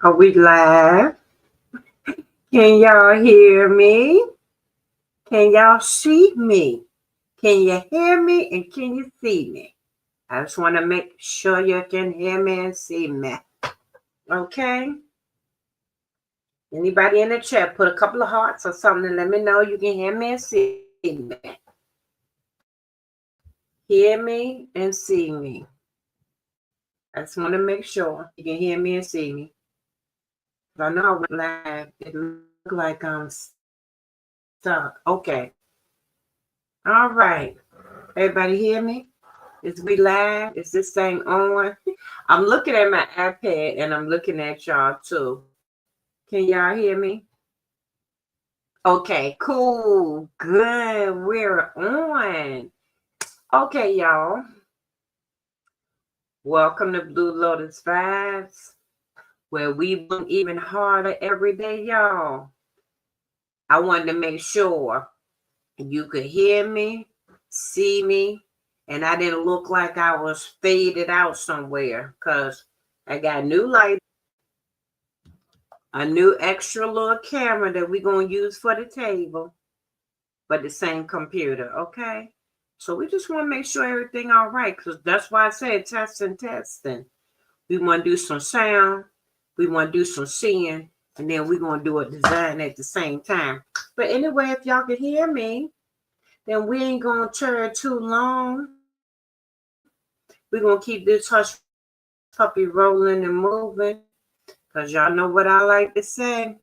Are we live? Can y'all hear me? Can y'all see me? Can you hear me and can you see me? I just want to make sure you can hear me and see me. Okay? Anybody in the chat, put a couple of hearts or something and let me know you can hear me and see me. Hear me and see me. I just want to make sure you can hear me and see me. I know I went live. It looked like I'm stuck. Okay. All right. Everybody hear me? Is we live? Is this thing on? I'm looking at my iPad and I'm looking at y'all too. Can y'all hear me? Okay, cool. Good. We're on. Okay, y'all. Welcome to Blue Lotus Vibes, where we work even harder every day, y'all. I wanted to make sure you could hear me, see me, and I didn't look like I was faded out somewhere because I got new light, a new extra little camera that we're going to use for the table, but the same computer, okay? So we just want to make sure everything all right because that's why I said testing. We want to do some sound, we want to do some seeing, and then we're going to do a design at the same time. But anyway, if y'all could hear me, then we ain't going to turn too long. We're going to keep this hush puppy rolling and moving because y'all know what I like to say.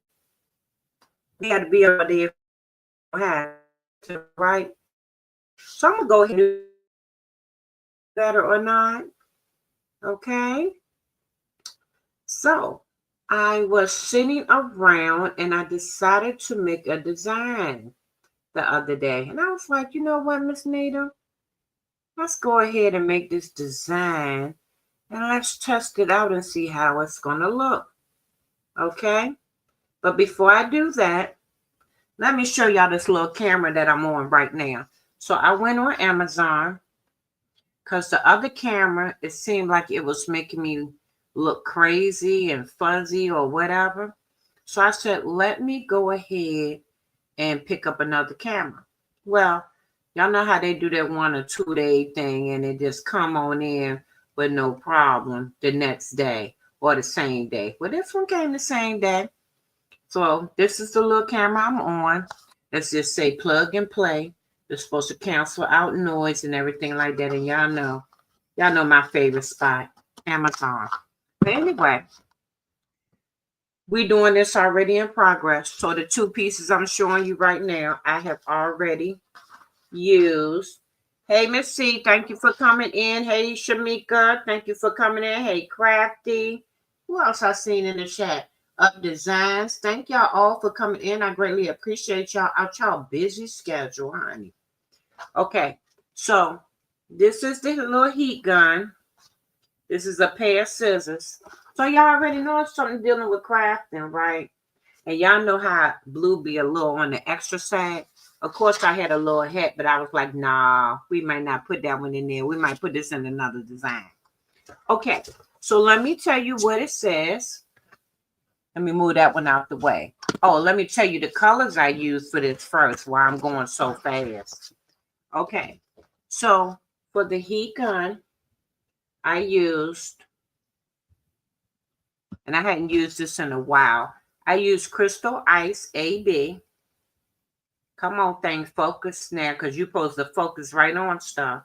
We got to be over there to, right? So I'm going to go ahead and do better or not. Okay. So I was sitting around and I decided to make a design the other day. And I was like, you know what, Miss Nita? Let's go ahead and make this design and let's test it out and see how it's going to look. Okay. But before I do that, let me show y'all this little camera that I'm on right now. So I went on Amazon because the other camera, it seemed like it was making me look crazy and fuzzy or whatever. So I said, let me go ahead and pick up another camera. Well, y'all know how they do that 1 or 2 day thing and it just come on in with no problem the next day or the same day. Well, this one came the same day. So this is the little camera I'm on. Let's just say plug and play. It's supposed to cancel out noise and everything like that. And y'all know my favorite spot, Amazon. But anyway, we doing this already in progress. So the 2 pieces I'm showing you right now, I have already used. Hey, Miss C, thank you for coming in. Hey, Shamika, thank you for coming in. Hey, Crafty. Who else I seen in the chat? Up Designs. Thank y'all all for coming in. I greatly appreciate y'all out y'all busy schedule, honey. Okay, so this is the little heat gun. This is a pair of scissors. So y'all already know something dealing with crafting, right? And y'all know how blue be a little on the extra side. Of course, I had a little hat, but I was like, nah, we might not put that one in there. We might put this in another design. Okay, so let me tell you what it says. Let me move that one out the way. Oh, let me tell you the colors I used for this first, why I'm going so fast. Okay, so for the heat gun, I used, and I hadn't used this in a while, I used Crystal Ice AB. Come on, thing, focus now, because you're supposed to focus right on stuff.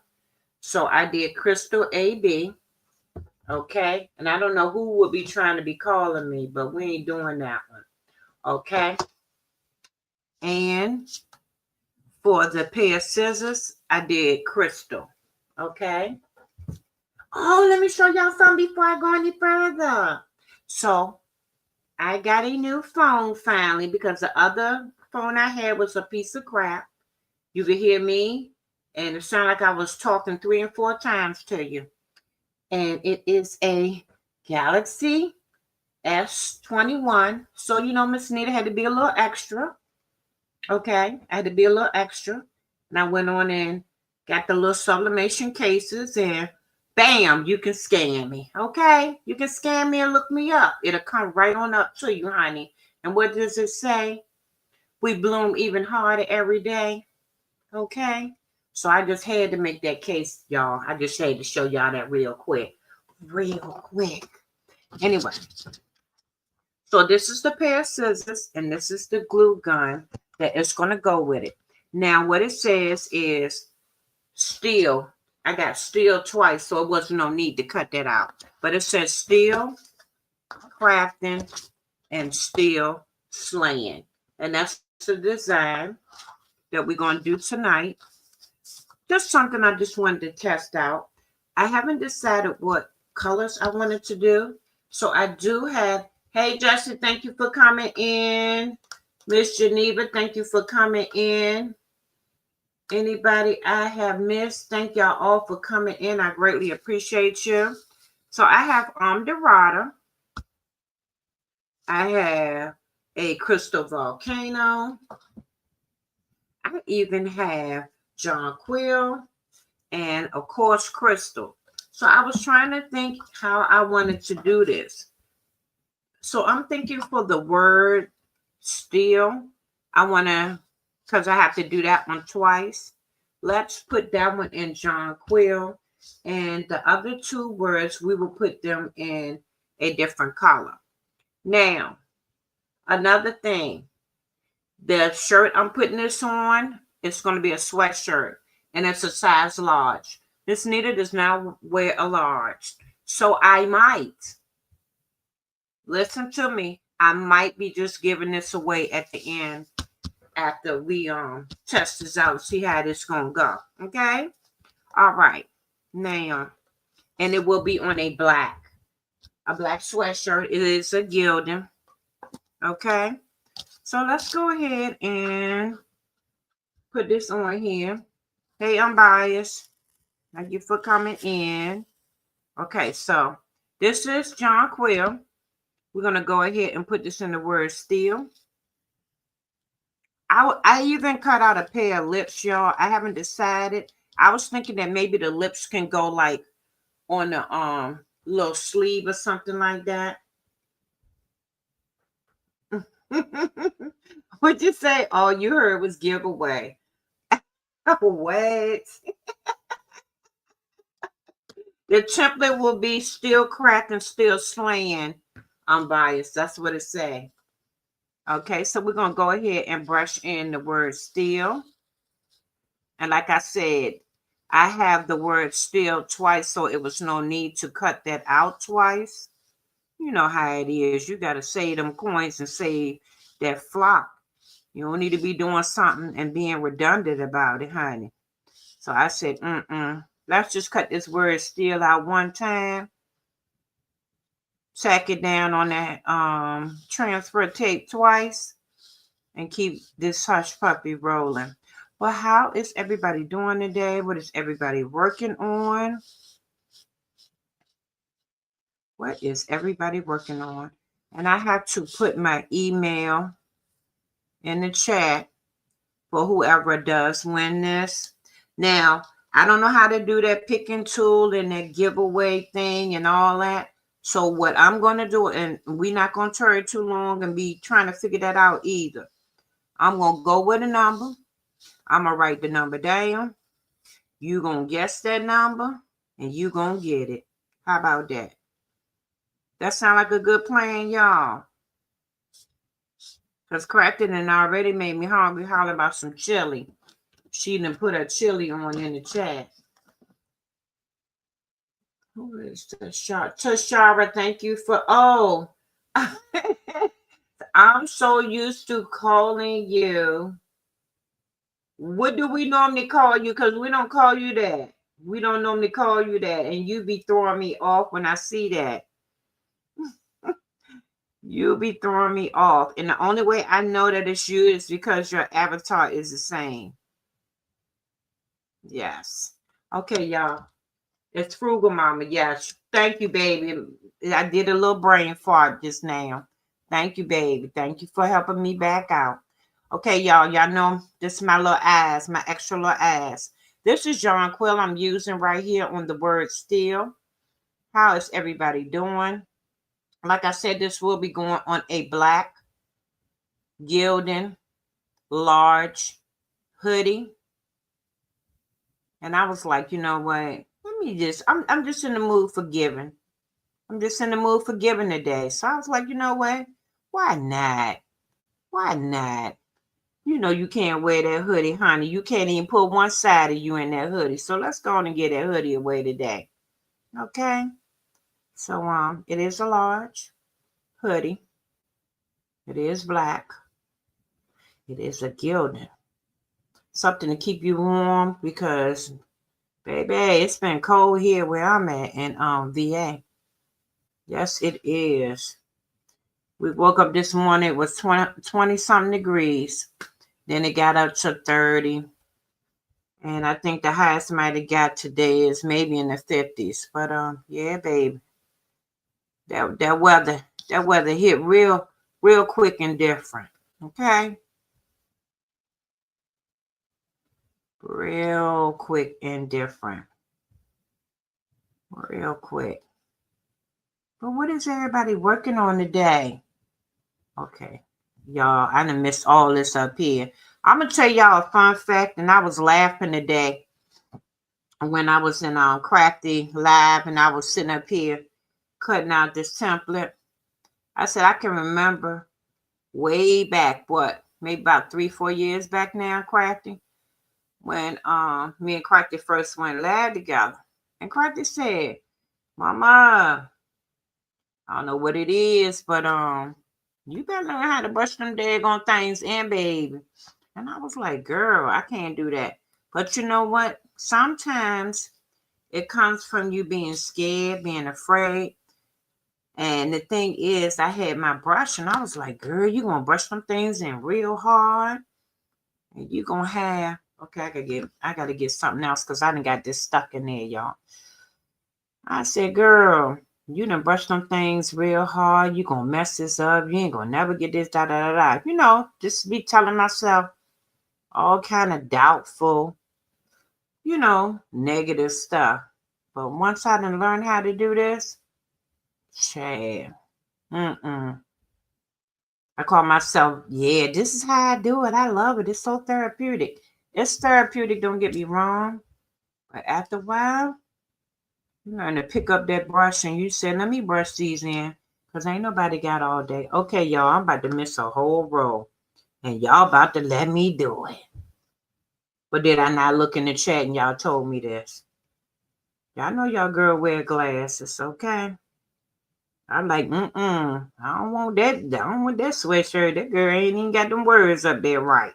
So I did Crystal AB, okay? And I don't know who would be trying to be calling me, but we ain't doing that one, okay? And for the pair of scissors, I did Crystal, okay? Oh, let me show y'all something before I go any further. So I got a new phone finally because the other phone I had was a piece of crap. You could hear me, and it sounded like I was talking 3 and 4 times to you. And it is a Galaxy S21. So, you know, Miss Nita had to be a little extra. Okay, I had to be a little extra. And I went on and got the little sublimation cases and bam, you can scan me. Okay? You can scan me and look me up. It'll come right on up to you, honey. And what does it say? We bloom even harder every day. Okay? So I just had to make that case, y'all. I just had to show y'all that real quick. Real quick. Anyway, so this is the pair of scissors and this is the glue gun that is going to go with it. Now, what it says is still. I got still twice, so it wasn't no need to cut that out. But it says still crafting and still slaying. And that's the design that we're going to do tonight. Just something I just wanted to test out. I haven't decided what colors I wanted to do. So I do have, hey, Jesse, thank you for coming in. Miss Geneva, thank you for coming in. Anybody I have missed, thank y'all all for coming in. I greatly appreciate you. So I have Dorada. I have a Crystal Volcano. I even have Jonquil and, of course, Crystal. So I was trying to think how I wanted to do this. So I'm thinking for the word still, I want to, because I have to do that one twice. Let's put that one in Jonquil. And the other two words, we will put them in a different color. Now, another thing. The shirt I'm putting this on, it's going to be a sweatshirt. And it's a size large. Miss Nita does not wear a large. So I might, listen to me, I might be just giving this away at the end after we test this out, see how this gonna go. Okay? All right. Now, and it will be on a black sweatshirt. It is a gilding. Okay? So let's go ahead and put this on here. Hey, Unbiased. Thank you for coming in. Okay, so this is Jonquil. We're going to go ahead and put this in the word still. I even cut out a pair of lips, y'all. I haven't decided. I was thinking that maybe the lips can go like on the little sleeve or something like that. What'd you say? All you heard was giveaway. What? The template will be still cracking, still slaying. Unbiased. That's what it say. Okay, so we're going to go ahead and brush in the word still. And like I said, I have the word still twice, so it was no need to cut that out twice. You know how it is. You got to save them coins and save that flop. You don't need to be doing something and being redundant about it, honey. So I said, let's just cut this word still out one time. Tack it down on that transfer tape twice and keep this hush puppy rolling. Well, how is everybody doing today? What is everybody working on? What is everybody working on? And I have to put my email in the chat for whoever does win this. Now, I don't know how to do that picking tool and that giveaway thing and all that. So what I'm going to do, and we're not going to tarry too long and be trying to figure that out either. I'm going to go with a number. I'm going to write the number down. You're going to guess that number, and you're going to get it. How about that? That sound like a good plan, y'all. Because Crafton already made me hungry hollering about some chili. She done put her chili on in the chat. Who is Tashara? Tashara, thank you for, I'm so used to calling you. What do we normally call you? Because we don't call you that. We don't normally call you that. And you be throwing me off when I see that. You'll be throwing me off. And the only way I know that it's you is because your avatar is the same. Yes. Okay, y'all. It's Frugal Mama. Yes. Thank you, baby. I did a little brain fart just now. Thank you, baby. Thank you for helping me back out. Okay, y'all. Y'all know this is my little ass, my extra little ass. This is Jonquil I'm using right here on the word still. How is everybody doing? Like I said, this will be going on a black gilding large hoodie. And I was like, you know what? I'm just in the mood for giving. I'm just in the mood for giving today. So I was like, you know what? Why not? Why not? You know you can't wear that hoodie, honey. You can't even put one side of you in that hoodie. So let's go on and get that hoodie away today. Okay? So it is a large hoodie. It is black. It is a gilded. Something to keep you warm because baby, it's been cold here where I'm at in VA. Yes, it is. We woke up this morning, it was 20 something degrees. Then it got up to 30. And I think the highest might have got today is maybe in the 50s. But yeah, baby. That weather hit real quick and different. Okay? Real quick and different. Real quick. But what is everybody working on today? Okay. Y'all, I done missed all this up here. I'm going to tell y'all a fun fact, and I was laughing today when I was in Crafty Live, and I was sitting up here cutting out this template. I said, I can remember way back, maybe about 3-4 years back now, Crafty, when me and Crafty first went live together. And Crafty said, Mama, I don't know what it is, but you better learn how to brush them daggone things in, baby. And I was like, girl, I can't do that. But you know what? Sometimes it comes from you being scared, being afraid. And the thing is, I had my brush and I was like, girl, you gonna brush some things in real hard. And you gonna have, okay, I gotta get something else because I done got this stuck in there, y'all. I said, girl, you done brush them things real hard. You gonna mess this up. You ain't gonna never get this, da da da da. You know, just be telling myself all kind of doubtful, negative stuff. But once I done learned how to do this, Chad, I call myself, yeah, this is how I do it. I love it. It's so therapeutic. It's therapeutic, don't get me wrong. But after a while, you learn to pick up that brush and you say, let me brush these in. Because ain't nobody got all day. Okay, y'all, I'm about to miss a whole row. And y'all about to let me do it. But did I not look in the chat and y'all told me this? Y'all know y'all girl wear glasses, okay? I'm like, I don't want that. I don't want that sweatshirt. That girl ain't even got them words up there right.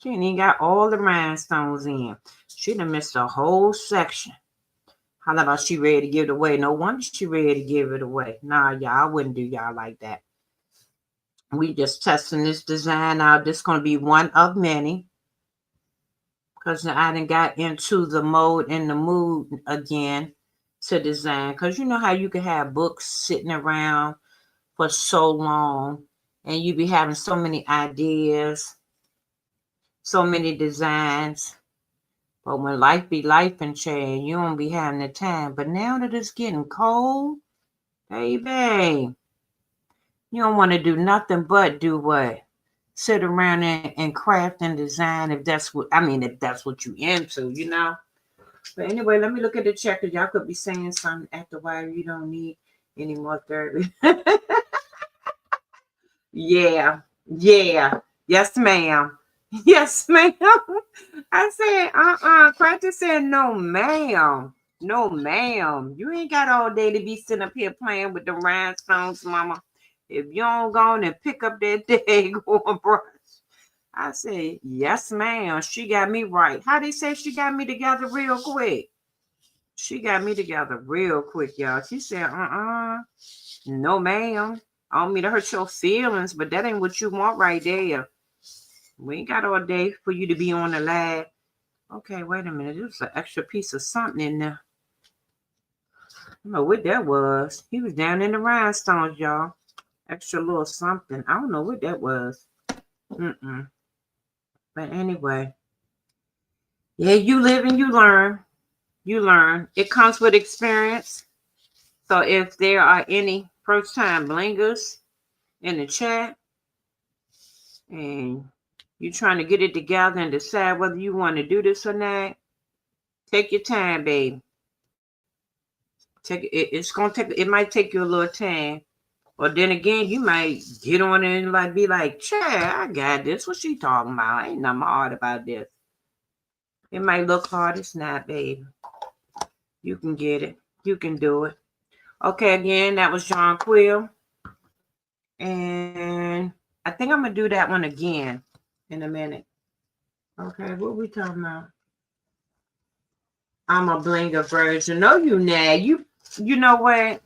She ain't even got all the rhinestones in. She done missed a whole section. How about she ready to give it away? No wonder she ready to give it away. Nah, y'all, I wouldn't do y'all like that. We just testing this design out. This going to be one of many. Because I done got into the mode and the mood again to design. Because you know how you can have books sitting around for so long. And you be having so many ideas. So many designs. But when life be life and change, you don't be having the time. But now that it's getting cold, baby, you don't want to do nothing but do what? Sit around and craft and design if that's what you into. But anyway, let me look at the check because y'all could be saying something after a while you don't need any more therapy. Yeah. Yes, ma'am. Yes, ma'am. I said, Practice said, no, ma'am. No, ma'am. You ain't got all day to be sitting up here playing with the rhinestones, mama. If you don't go on and pick up that daggone brush. I said, yes, ma'am. She got me right. How they say she got me together real quick? She got me together real quick, y'all. She said, no, ma'am. I don't mean to hurt your feelings, but that ain't what you want right there. We ain't got all day for you to be on the lab. Okay, wait a minute. There's an extra piece of something in there. I don't know what that was. He was down in the rhinestones, y'all. Extra little something. I don't know what that was. But anyway. Yeah, you live and you learn. You learn. It comes with experience. So if there are any first time blingers in the chat and you're trying to get it together and decide whether you want to do this or not, take your time, babe. It's gonna take. It might take you a little time, or then again, you might get on it and like be like, "Chad, I got this. What she talking about? Ain't nothing hard about this." It might look hard. It's not, babe. You can get it. You can do it. Okay, again, that was John Quill, and I think I'm gonna do that one again in a minute. Okay, what we talking about? I'm a blinger version. No, you not. You know what?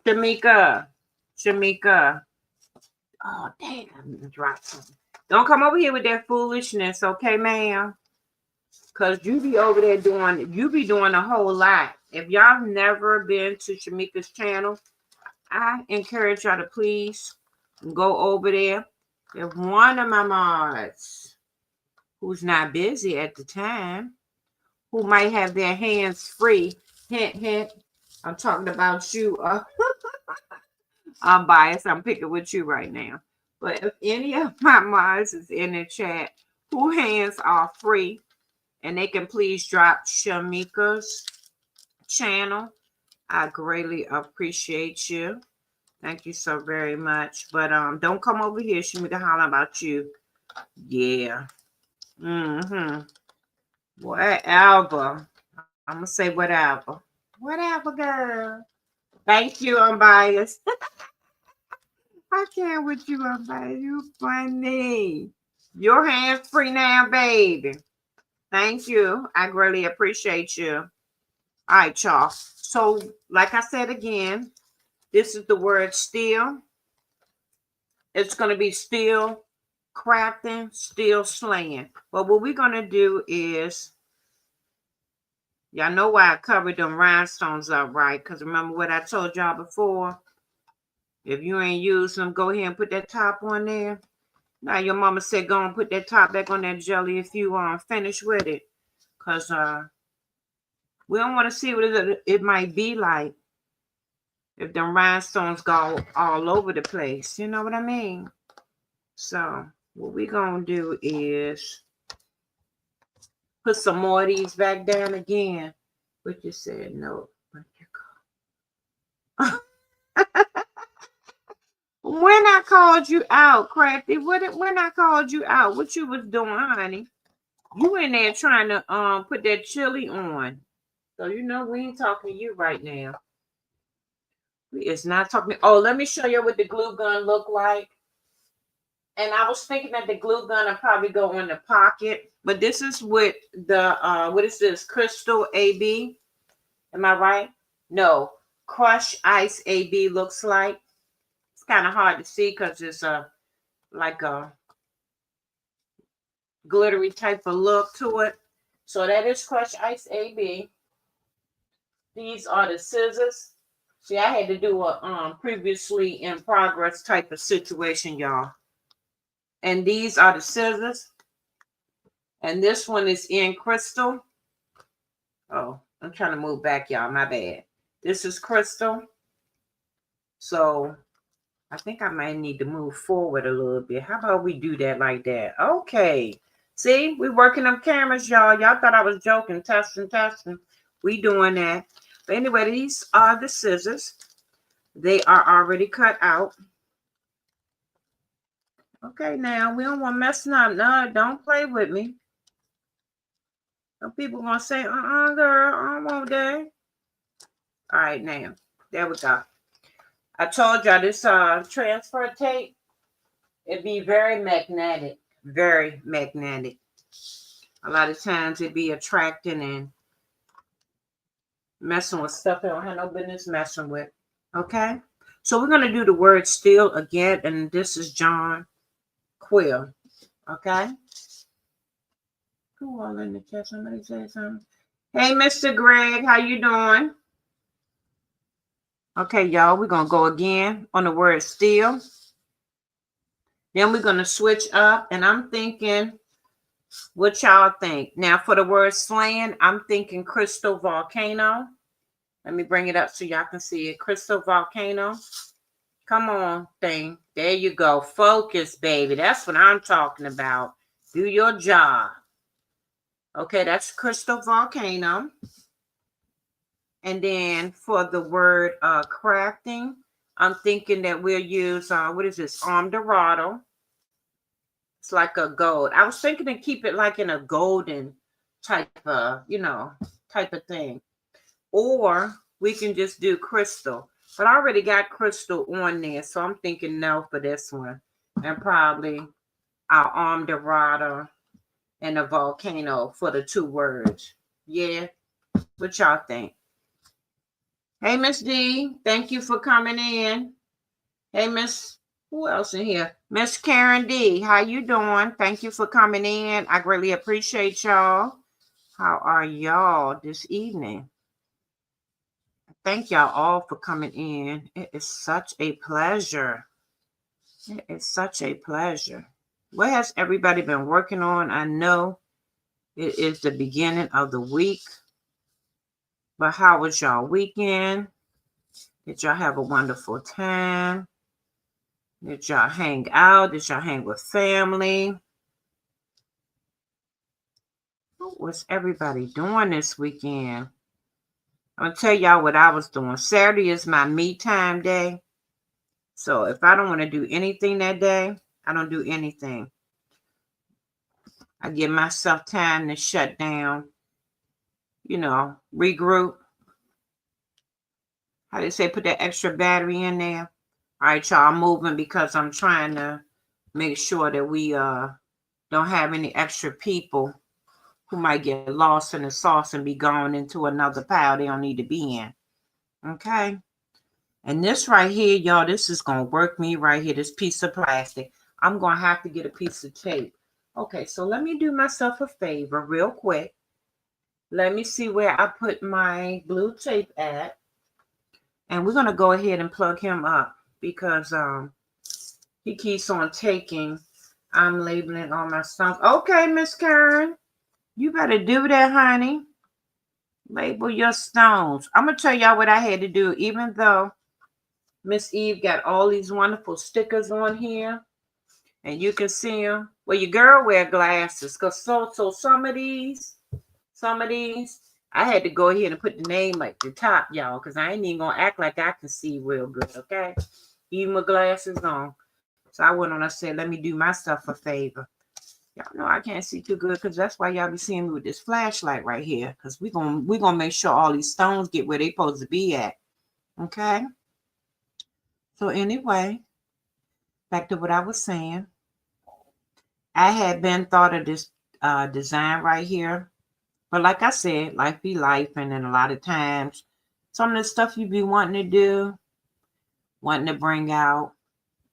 Shamika. Shamika. Oh, dang, I dropped something. Don't come over here with that foolishness, okay, ma'am? Because you be doing a whole lot. If y'all have never been to Shamika's channel, I encourage y'all to please go over there. If one of my mods who's not busy at the time, who might have their hands free, hint, hint, I'm talking about you. I'm biased. I'm picking with you right now. But if any of my mods is in the chat who hands are free and they can please drop Shamika's channel, I greatly appreciate you. Thank you so very much. But don't come over here, Shamika, holler about you. Yeah. Mm-hmm. Whatever. I'm gonna say whatever. Whatever, girl. Thank you, unbiased. I can't with you, unbiased. You funny. Your hands free now, baby. Thank you. I greatly appreciate you. All right, y'all. So, like I said again, this is the word still. It's going to be still crafting, still slaying. But what we're going to do is, y'all know why I covered them rhinestones up, right? Because remember what I told y'all before? If you ain't used them, go ahead and put that top on there. Now your mama said go and put that top back on that jelly if you finish with it. Because we don't want to see what it might be like if them rhinestones go all over the place. You know what I mean? So what we going to do is put some more of these back down again. But you said no. When I called you out, Crafty, when I called you out, what you was doing, honey? You in there trying to put that chili on. So you know we ain't talking to you right now. We is not talking. Oh, let me show you what the glue gun look like. And I was thinking that the glue gun will probably go in the pocket, but this is what the what is this? Crystal AB. Am I right? No, Crush Ice AB looks like. It's kind of hard to see because it's like a glittery type of look to it. So that is Crush Ice AB. These are the scissors. See, I had to do a previously in progress type of situation, y'all. And these are the scissors. And this one is in crystal. Oh, I'm trying to move back, y'all. My bad. This is crystal. So I think I might need to move forward a little bit. How about we do that like that? Okay. See, we working them cameras, y'all. Y'all thought I was joking. Testing. We doing that. But anyway, these are the scissors. They are already cut out. Okay, now we don't want messing up. No, don't play with me. Some people gonna say, girl, I don't want that. All right, now there we go. I told y'all this transfer tape, it'd be very magnetic. Very magnetic. A lot of times it'd be attracting and messing with stuff I don't have no business messing with. Okay? So we're gonna do the word still again, and this is John Quill. Okay? Who all in the chat? Somebody say something. Hey, Mr. Greg, how you doing? Okay, y'all, we're gonna go again on the word still. Then we're gonna switch up, and I'm thinking What y'all think? Now for the word slaying, I'm thinking crystal volcano. Let me bring it up so y'all can see it. Crystal volcano. Come on, thing. There you go. Focus, baby. That's what I'm talking about. Do your job. Okay, that's crystal volcano. And then for the word crafting, I'm thinking that we'll use, what is this? Dorado. It's like a gold. I was thinking to keep it like in a golden type of, type of thing. Or we can just do crystal. But I already got crystal on there, so I'm thinking no for this one. And probably our Dorado and a volcano for the 2 words. Yeah. What y'all think? Hey, Miss D. Thank you for coming in. Hey, Miss, who else in here? Miss Karen D. How you doing? Thank you for coming in. I greatly appreciate y'all. How are y'all this evening? Thank y'all all for coming in. It is such a pleasure. It is such a pleasure. What has everybody been working on? I know it is the beginning of the week, but how was y'all weekend? Did y'all have a wonderful time? Did y'all hang out? Did y'all hang with family? What was everybody doing this weekend? I'm going to tell y'all what I was doing. Saturday is my me time day. So if I don't want to do anything that day, I don't do anything. I give myself time to shut down, regroup. How do they say, put that extra battery in there? All right, y'all, I'm moving because I'm trying to make sure that we don't have any extra people who might get lost in the sauce and be going into another pile they don't need to be in. Okay? And this right here, y'all, this is going to work me right here, this piece of plastic. I'm going to have to get a piece of tape. Okay, so let me do myself a favor real quick. Let me see where I put my blue tape at. And we're going to go ahead and plug him up because he keeps on taking. I'm labeling all my stuff. Okay, Miss Karen. You better do that, honey. Label your stones. I'm going to tell y'all what I had to do. Even though Miss Eve got all these wonderful stickers on here, and you can see them. Well, your girl wear glasses. Because so some of these, I had to go ahead and put the name at the top, y'all, because I ain't even going to act like I can see real good, okay? Even with glasses on. So I went on, I said, let me do myself a favor. Y'all know I can't see too good because that's why y'all be seeing me with this flashlight right here. Because we're gonna make sure all these stones get where they supposed to be at. Okay? So anyway, back to what I was saying. I had been thought of this design right here. But like I said, life be life. And then a lot of times, some of the stuff you be wanting to do, wanting to bring out,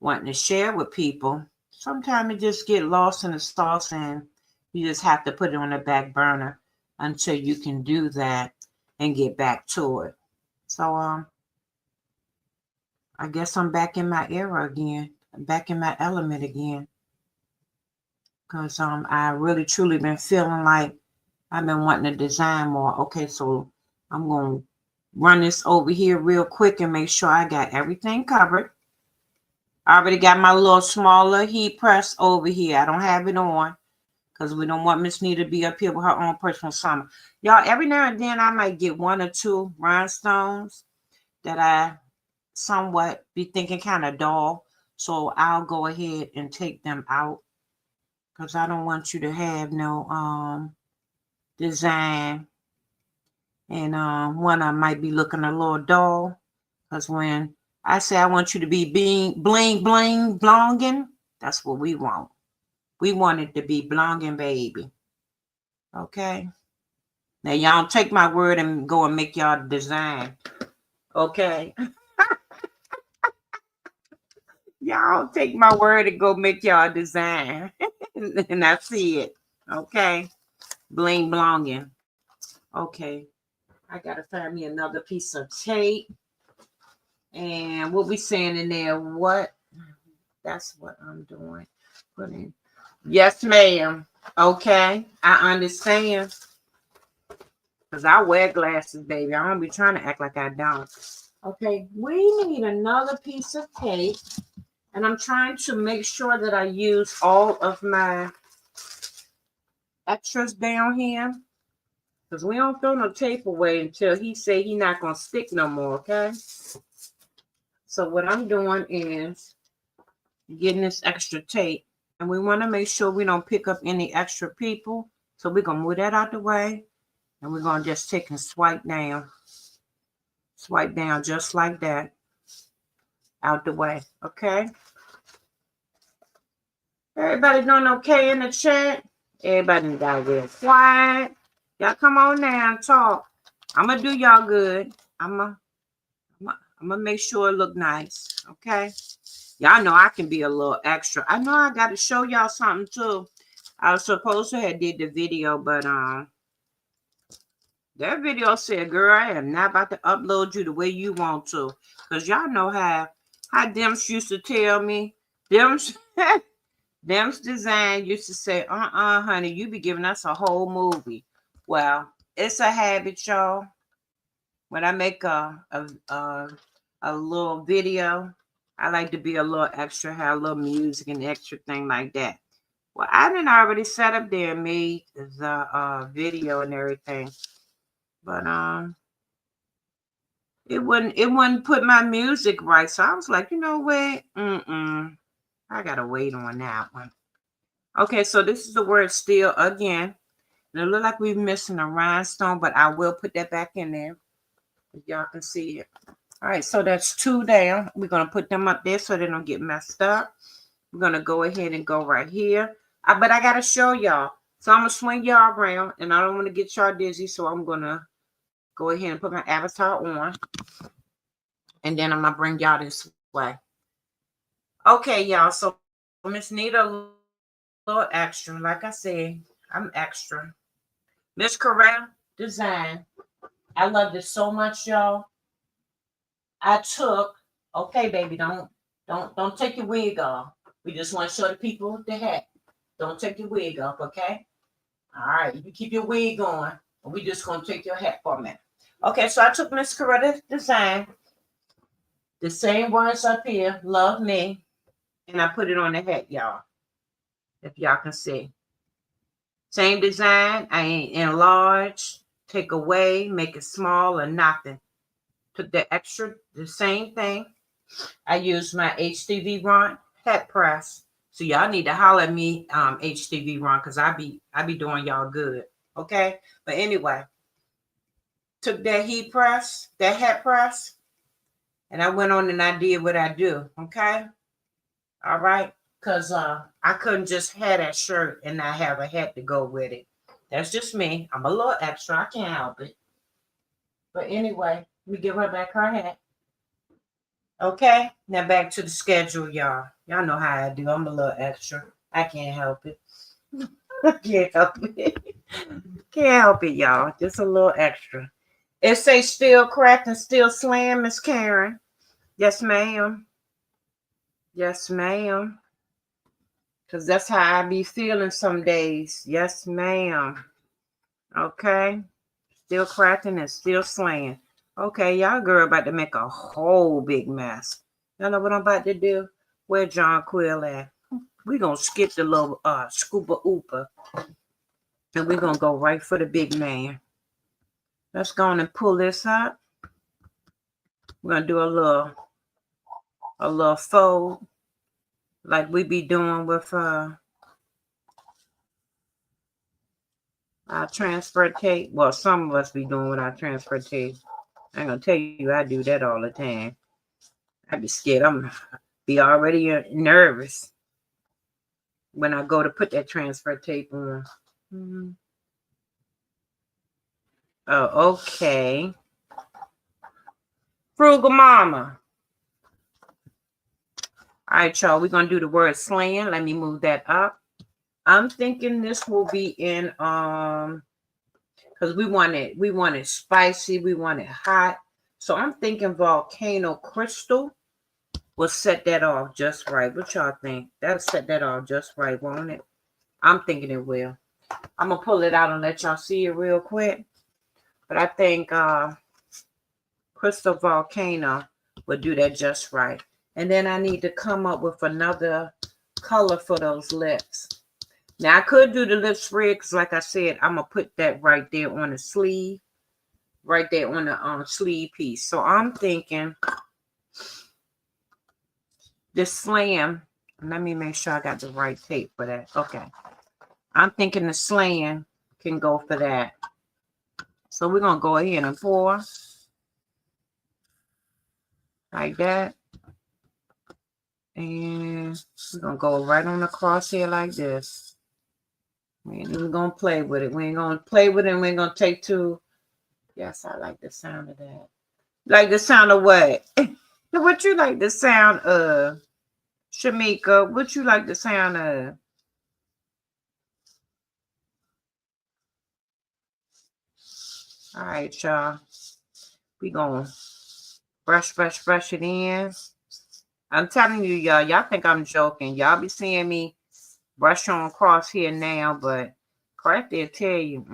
wanting to share with people, sometimes it just get lost in the sauce and you just have to put it on the back burner until you can do that and get back to it. So I guess I'm back in my era again. I'm back in my element again. Because I really truly been feeling like I've been wanting to design more. Okay, so I'm going to run this over here real quick and make sure I got everything covered. I already got my little smaller heat press over here. I don't have it on because we don't want Miss Nita to be up here with her own personal summer. Y'all, every now and then I might get 1 or 2 rhinestones that I somewhat be thinking kind of dull. So I'll go ahead and take them out because I don't want you to have no design. And one I might be looking a little dull because when I say I want you to be being bling, bling, blonging, that's what we want. We want it to be blonging, baby. Okay? Now, y'all don't take my word and go and make y'all design. Okay? Y'all don't take my word and go make y'all design. And I see it. Okay? Bling, blonging. Okay. I got to find me another piece of tape. And what we saying in there, what? That's what I'm doing. Put in. Yes, ma'am. Okay, I understand. Because I wear glasses, baby. I don't be trying to act like I don't. Okay, we need another piece of tape. And I'm trying to make sure that I use all of my extras down here. Because we don't throw no tape away until he say he not going to stick no more, okay? So what I'm doing is getting this extra tape. And we want to make sure we don't pick up any extra people. So we're going to move that out the way. And we're going to just take and swipe down. Swipe down just like that. Out the way, okay? Everybody doing okay in the chat? Everybody got real quiet. Y'all come on now and talk. I'm going to do y'all good. I'm gonna make sure it look nice, okay? Y'all know I can be a little extra. I know I got to show y'all something too. I was supposed to have did the video, but that video said, girl, I am not about to upload you the way you want to. Because y'all know how Dems used to tell me. Dems Design used to say, honey, you be giving us a whole movie. Well, it's a habit, y'all. When I make a little video, I like to be a little extra, have a little music and extra thing like that. Well, I didn't already set up there and made the video and everything. But it wouldn't put my music right. So I was like, you know what? I gotta wait on that one. Okay, so this is the word still again. And it look like we're missing a rhinestone, but I will put that back in there. If y'all can see it. All right, so that's 2 down. We're gonna put them up there so they don't get messed up. We're gonna go ahead and go right here. But I gotta show y'all. So I'm gonna swing y'all around, and I don't want to get y'all dizzy, so I'm gonna go ahead and put my avatar on, and then I'm gonna bring y'all this way. Okay, y'all. So Miss Nita, a little extra. Like I said, I'm extra. Miss Coretta Design. I love this so much, y'all. I took. Okay, baby, don't take your wig off. We just want to show the people the hat. Don't take your wig off, okay? All right, you keep your wig on. We just gonna take your hat for a minute. Okay, so I took Miss Coretta Design, the same words up here, love me, and I put it on the hat, y'all. If y'all can see. Same design, I ain't enlarge, take away, make it small or nothing. Took the same thing. I used my HTV Ron hat press. So y'all need to holler at me, HTV Ron, because I be doing y'all good. Okay? But anyway, took that heat press, that hat press, and I went on and I did what I do. Okay? All right? Because I couldn't just have that shirt and not have a hat to go with it. That's just me. I'm a little extra. I can't help it. But anyway, we give her back her hat. Okay, now back to the schedule, y'all. Y'all know how I do. I'm a little extra. I can't help it. I can't help it. Can't help it, y'all. Just a little extra. It say still cracked and still slam, Miss Karen. Yes, ma'am. Yes, ma'am. Because that's how I be feeling some days. Yes, ma'am. Okay. Still cracking and still slaying. Okay, y'all girl about to make a whole big mess. Y'all know what I'm about to do? Where John Quill at? We gonna skip the little scooper ooper. And we're gonna go right for the big man. Let's go on and pull this up. We're gonna do a little fold like we be doing with our transfer tape. Well, some of us be doing with our transfer tape. I ain't gonna tell you I do that all the time. I be scared. I'm be already nervous when I go to put that transfer tape on. Oh, okay. Frugal Mama. All right, y'all. We're gonna do the word slaying. Let me move that up. I'm thinking this will be in because we want it spicy, we want it hot. So I'm thinking Volcano Crystal will set that off just right. What y'all think? That'll set that off just right, won't it? I'm thinking it will. I'm gonna pull it out and let y'all see it real quick. But I think Crystal Volcano will do that just right. And then I need to come up with another color for those lips. Now I could do the lips red because like I said, I'm gonna put that right there on the sleeve. Right there on the sleeve piece. So I'm thinking this slam. Let me make sure I got the right tape for that. Okay. I'm thinking the slam can go for that. So we're going to go ahead and pour like that. And we're going to go right on the crosshair like this. We ain't even going to play with it. We ain't going to play with it. We ain't going to take two. Yes, I like the sound of that. Like the sound of what? What you like the sound of? Shamika, what you like the sound of? All right, y'all. We gonna brush it in. I'm telling you, y'all think I'm joking. Y'all be seeing me brush on across here now, but correct they'll tell you,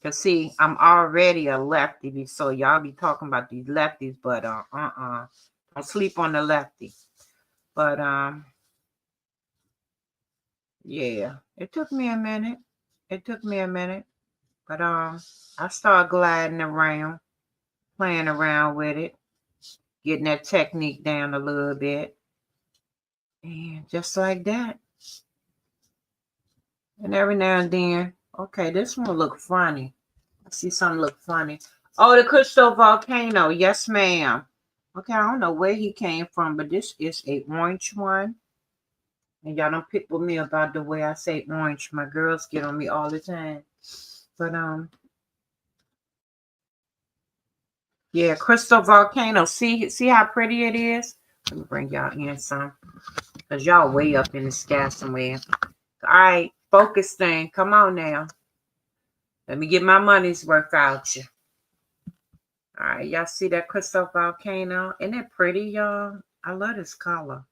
Cause see, I'm already a lefty, so y'all be talking about these lefties, but don't sleep on the lefty. But yeah, it took me a minute. But I started gliding around, playing around with it, getting that technique down a little bit. And just like that. And every now and then, okay, this one look funny. I see something look funny. Oh, the Crystal Volcano. Yes, ma'am. Okay, I don't know where he came from, but this is a orange one. And y'all don't pick with me about the way I say orange. My girls get on me all the time. But yeah, Crystal Volcano. See how pretty it is? Let me bring y'all in some. Because y'all way up in the sky somewhere. All right, focus thing. Come on now. Let me get my money's worth out you. All right, y'all see that Crystal Volcano? Isn't it pretty, y'all? I love this color.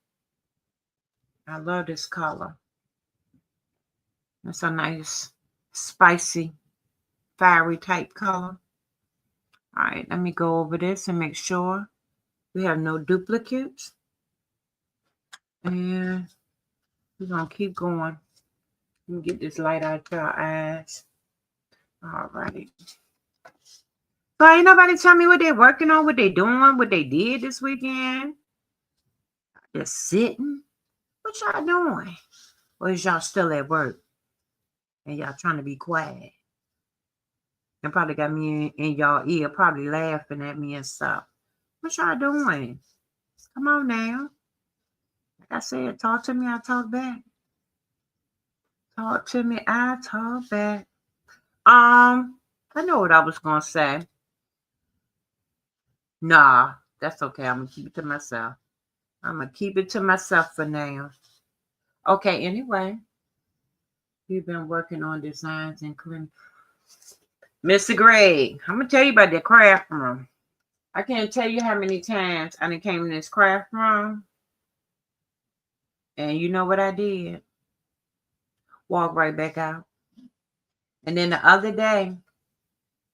It's a nice, spicy, fiery type color. All right, let me go over this and make sure we have no duplicates. And we're going to keep going. Let me get this light out your eyes. All right. So ain't nobody tell me what they're working on, what they doing, what they did this weekend. Just sitting. What y'all doing? Or is y'all still at work? And y'all trying to be quiet? And probably got me in y'all ear, probably laughing at me and stuff. What y'all doing? Come on now. Like I said, talk to me, I talk back. Talk to me, I talk back. I know what I was gonna say. Nah, that's okay. I'm gonna keep it to myself. For now. Okay, anyway. We've been working on designs and clean. Mr. Greg, I'm gonna tell you about the craft room. I can't tell you how many times I done came in this craft room. And you know what I did? Walk right back out. And then the other day,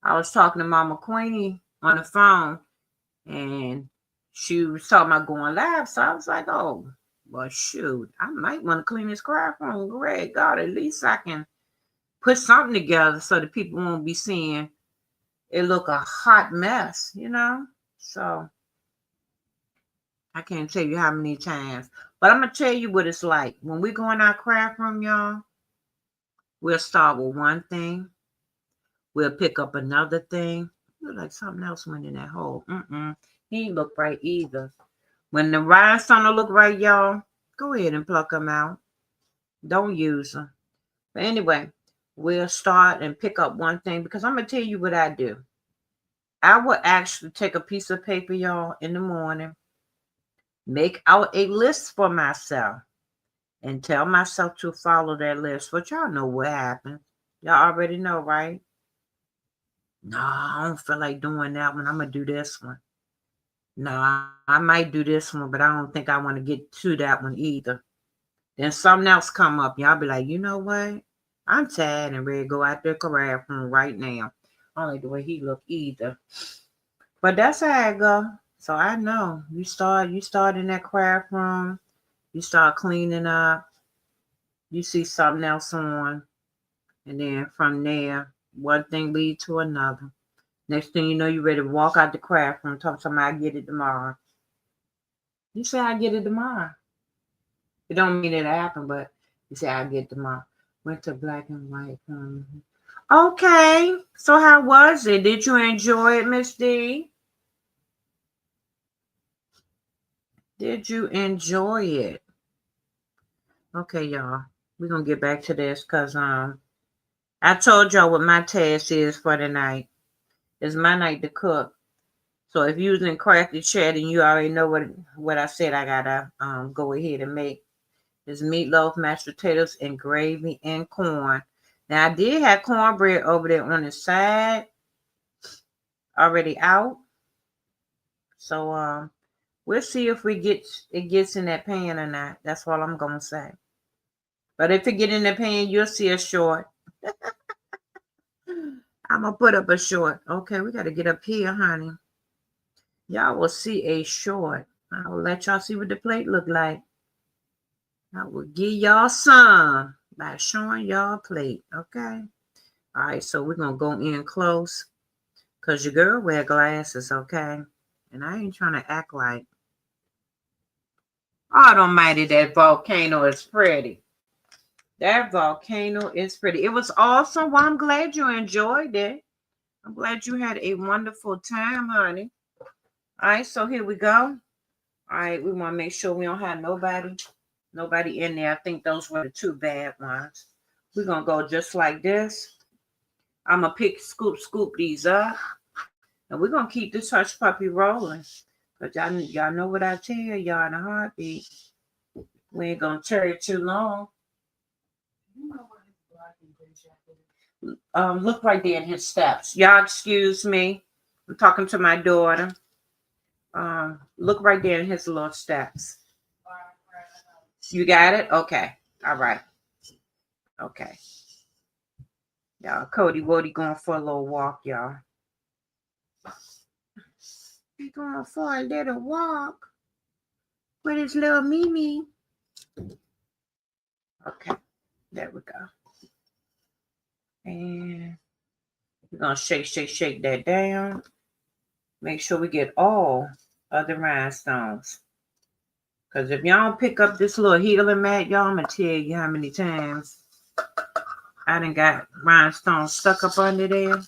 I was talking to Mama Queenie on the phone, and she was talking about going live. So I was like, oh, well, shoot, I might want to clean this craft room. Greg, God, at least I can put something together so that people won't be seeing it look a hot mess, So I can't tell you how many times. But I'm going to tell you what it's like. When we go in our craft room, y'all, we'll start with one thing. We'll pick up another thing. Look like something else went in that hole. He ain't look right either. When the rhinestones don't look right, y'all, go ahead and pluck them out. Don't use them. But anyway, we'll start and pick up one thing because I'm going to tell you what I do. I will actually take a piece of paper, y'all, in the morning, make out a list for myself, and tell myself to follow that list. But y'all know what happens. Y'all already know, right? No, I don't feel like doing that one. I'm going to do this one. No, I might do this one, but I don't think I want to get to that one either. Then something else come up. Y'all be like, you know what? I'm tired and ready to go out the craft room right now. I don't like the way he look either. But that's how I go. So I know you start in that craft room, you start cleaning up, you see something else on, and then from there, one thing lead to another. Next thing you know, you ready to walk out the craft room, talk to somebody, I get it tomorrow. You say I get it tomorrow. It don't mean it happened, but you say I get it tomorrow. Went to black and white. Okay. So how was it? Did you enjoy it, Miss D? Did you enjoy it? Okay, y'all. We're gonna get back to this because I told y'all what my task is for the night. It's my night to cook. So if you using Crafty Chat and you already know what I said I gotta go ahead and make. It's meatloaf, mashed potatoes, and gravy and corn. Now I did have cornbread over there on the side already out. So we'll see if it gets in that pan or not. That's all I'm gonna say. But if it get in the pan, you'll see a short. I'm gonna put up a short. Okay, we gotta get up here, honey. Y'all will see a short. I will let y'all see what the plate look like. I will give y'all some by showing y'all a plate. Okay. All right, so we're gonna go in close. Cause your girl wear glasses, okay? And I ain't trying to act like, God almighty, that volcano is pretty. That volcano is pretty. It was awesome. Well, I'm glad you enjoyed it. I'm glad you had a wonderful time, honey. All right, so here we go. All right, we want to make sure we don't have nobody in there. I think those were the two bad ones. We're gonna go just like this. I'm gonna scoop these up, and we're gonna keep this hush puppy rolling. But y'all know what I tell y'all in a heartbeat. We ain't gonna tarry too long. Look right there in his steps. Y'all excuse me. I'm talking to my daughter. Look right there in his little steps. You got it? Okay. All right. Okay. Y'all, Cody Wody going for a little walk, y'all. He going for a little walk with his little Mimi. Okay. There we go. And we're going to shake that down. Make sure we get all of the rhinestones. Because if y'all don't pick up this little healing mat, y'all, I'm going to tell you how many times I done got rhinestones stuck up under there.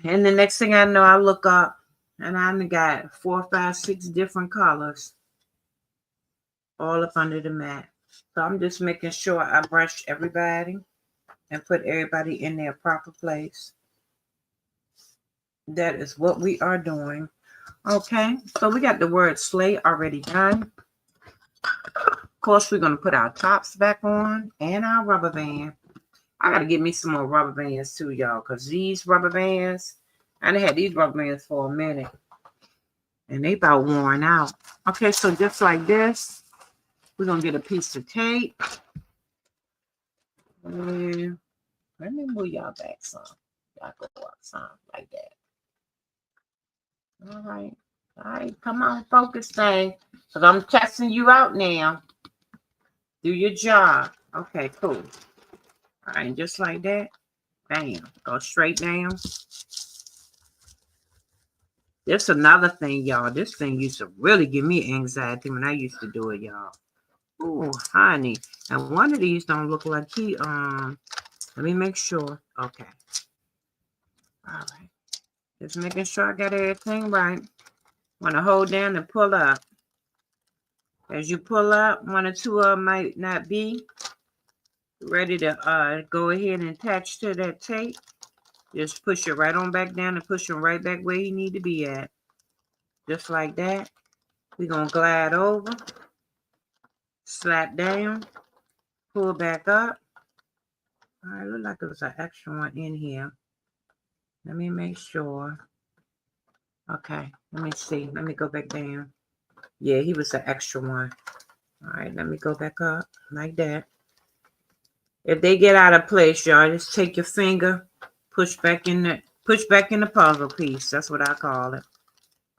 And the next thing I know, I look up and I done got 4, 5, 6 different colors all up under the mat. So I'm just making sure I brush everybody and put everybody in their proper place. That is what we are doing. Okay, so we got the word slay already done. Of course, we're going to put our tops back on and our rubber band. I got to get me some more rubber bands too, y'all, because these rubber bands, I done had these rubber bands for a minute, and they about worn out. Okay, so just like this, we're going to get a piece of tape. And let me move y'all back some. Y'all go up some like that. All right. All right, come on, focus thing. Because I'm testing you out now. Do your job. Okay, cool. All right, just like that. Bam. Go straight down. That's another thing, y'all. This thing used to really give me anxiety when I used to do it, y'all. Oh, honey. And one of these don't look like he, let me make sure. Okay. All right. Just making sure I got everything right. Want to hold down and pull up. As you pull up, one or two of them might not be ready to go ahead and attach to that tape. Just push it right on back down and push him right back where you need to be at. Just like that. We're going to glide over. Slap down. Pull back up. All right, look like there was an extra one in here. Let me make sure. Okay, let me see. Let me go back down. Yeah, he was an extra one. All right, let me go back up like that. If they get out of place, y'all, just take your finger, push back in the puzzle piece. That's what I call it.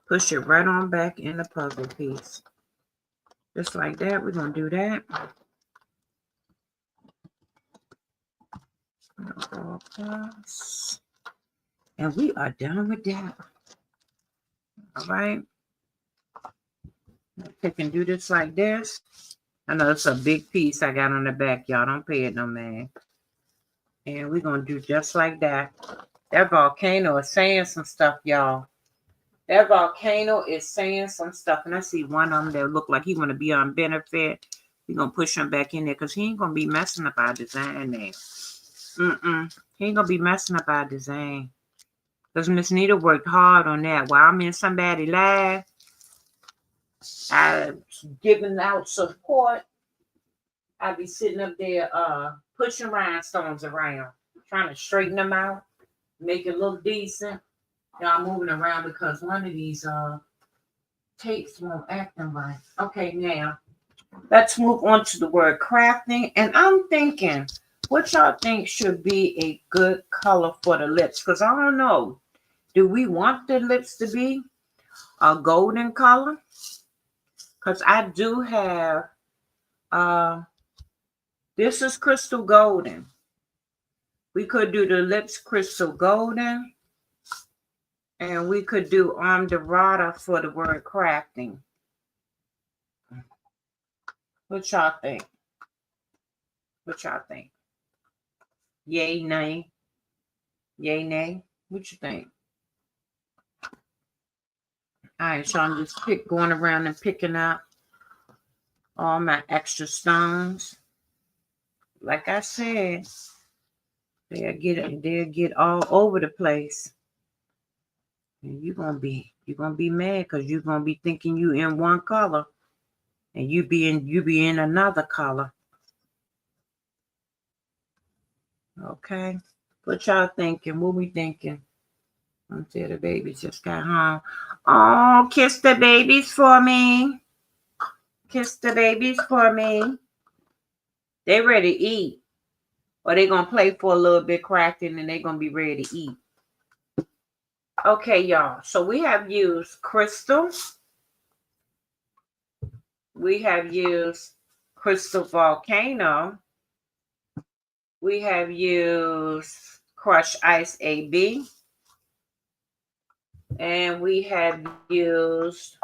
Push it right on back in the puzzle piece. Just like that. We're going to do that. And we are done with that. All right. I can do this like this. I know it's a big piece I got on the back, y'all. Don't pay it no man. And we're going to do just like that. That volcano is saying some stuff, y'all. That volcano is saying some stuff. And I see one of them that look like he want to be on benefit. We're going to push him back in there because he ain't going to be messing up our design there. He ain't going to be messing up our design. Because Miss Nita worked hard on that. While I'm in somebody live, I giving out support. I be sitting up there pushing rhinestones around, trying to straighten them out, make it look decent. Y'all moving around because one of these tapes won't acting right. Okay, now let's move on to the word crafting. And I'm thinking, what y'all think should be a good color for the lips? Because I don't know. Do we want the lips to be a golden color? Because I do have this is crystal golden. We could do the lips crystal golden. And we could do dorada for the word crafting. What y'all think? What y'all think? Yay, nay? Yay, nay? What you think? All right, so I'm just going around and picking up all my extra stones. Like I said, they'll get all over the place. And you're gonna be mad because you're gonna be thinking you in one color and you be in another color. Okay. What y'all thinking? What we thinking? Until the babies just got home. Oh, kiss the babies for me. Kiss the babies for me. They ready to eat. Or they going to play for a little bit crafting and they going to be ready to eat. Okay, y'all. So we have used crystal. We have used crystal volcano. We have used crushed ice AB. And we have used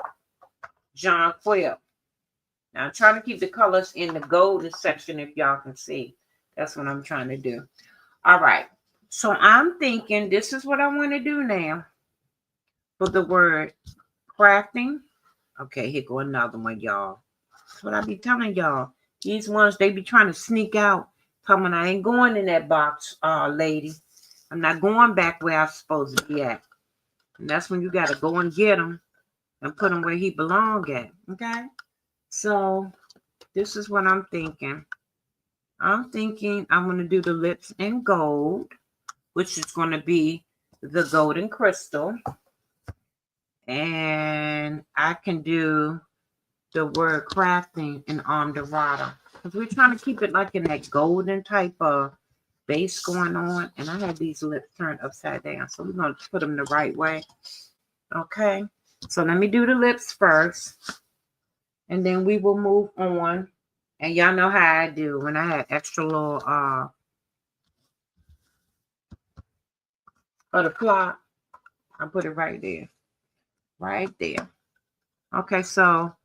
John Quill. Now, I'm trying to keep the colors in the golden section if y'all can see. That's what I'm trying to do. All right. So I'm thinking this is what I want to do now for the word crafting. Okay, here go another one, y'all. That's what I be telling y'all. These ones, they be trying to sneak out. Coming, I ain't going in that box, lady. I'm not going back where I'm supposed to be at. And that's when you got to go and get them and put them where he belong at. Okay? So this is what I'm thinking. I'm thinking I'm going to do the lips in gold, which is going to be the golden crystal. And I can do the word crafting in dorada. Because we're trying to keep it like in that golden type of base going on. And I have these lips turned upside down. So we're going to put them the right way. Okay. So let me do the lips first. And then we will move on. And y'all know how I do when I have extra little butterfly. I put it right there. Right there. Okay, so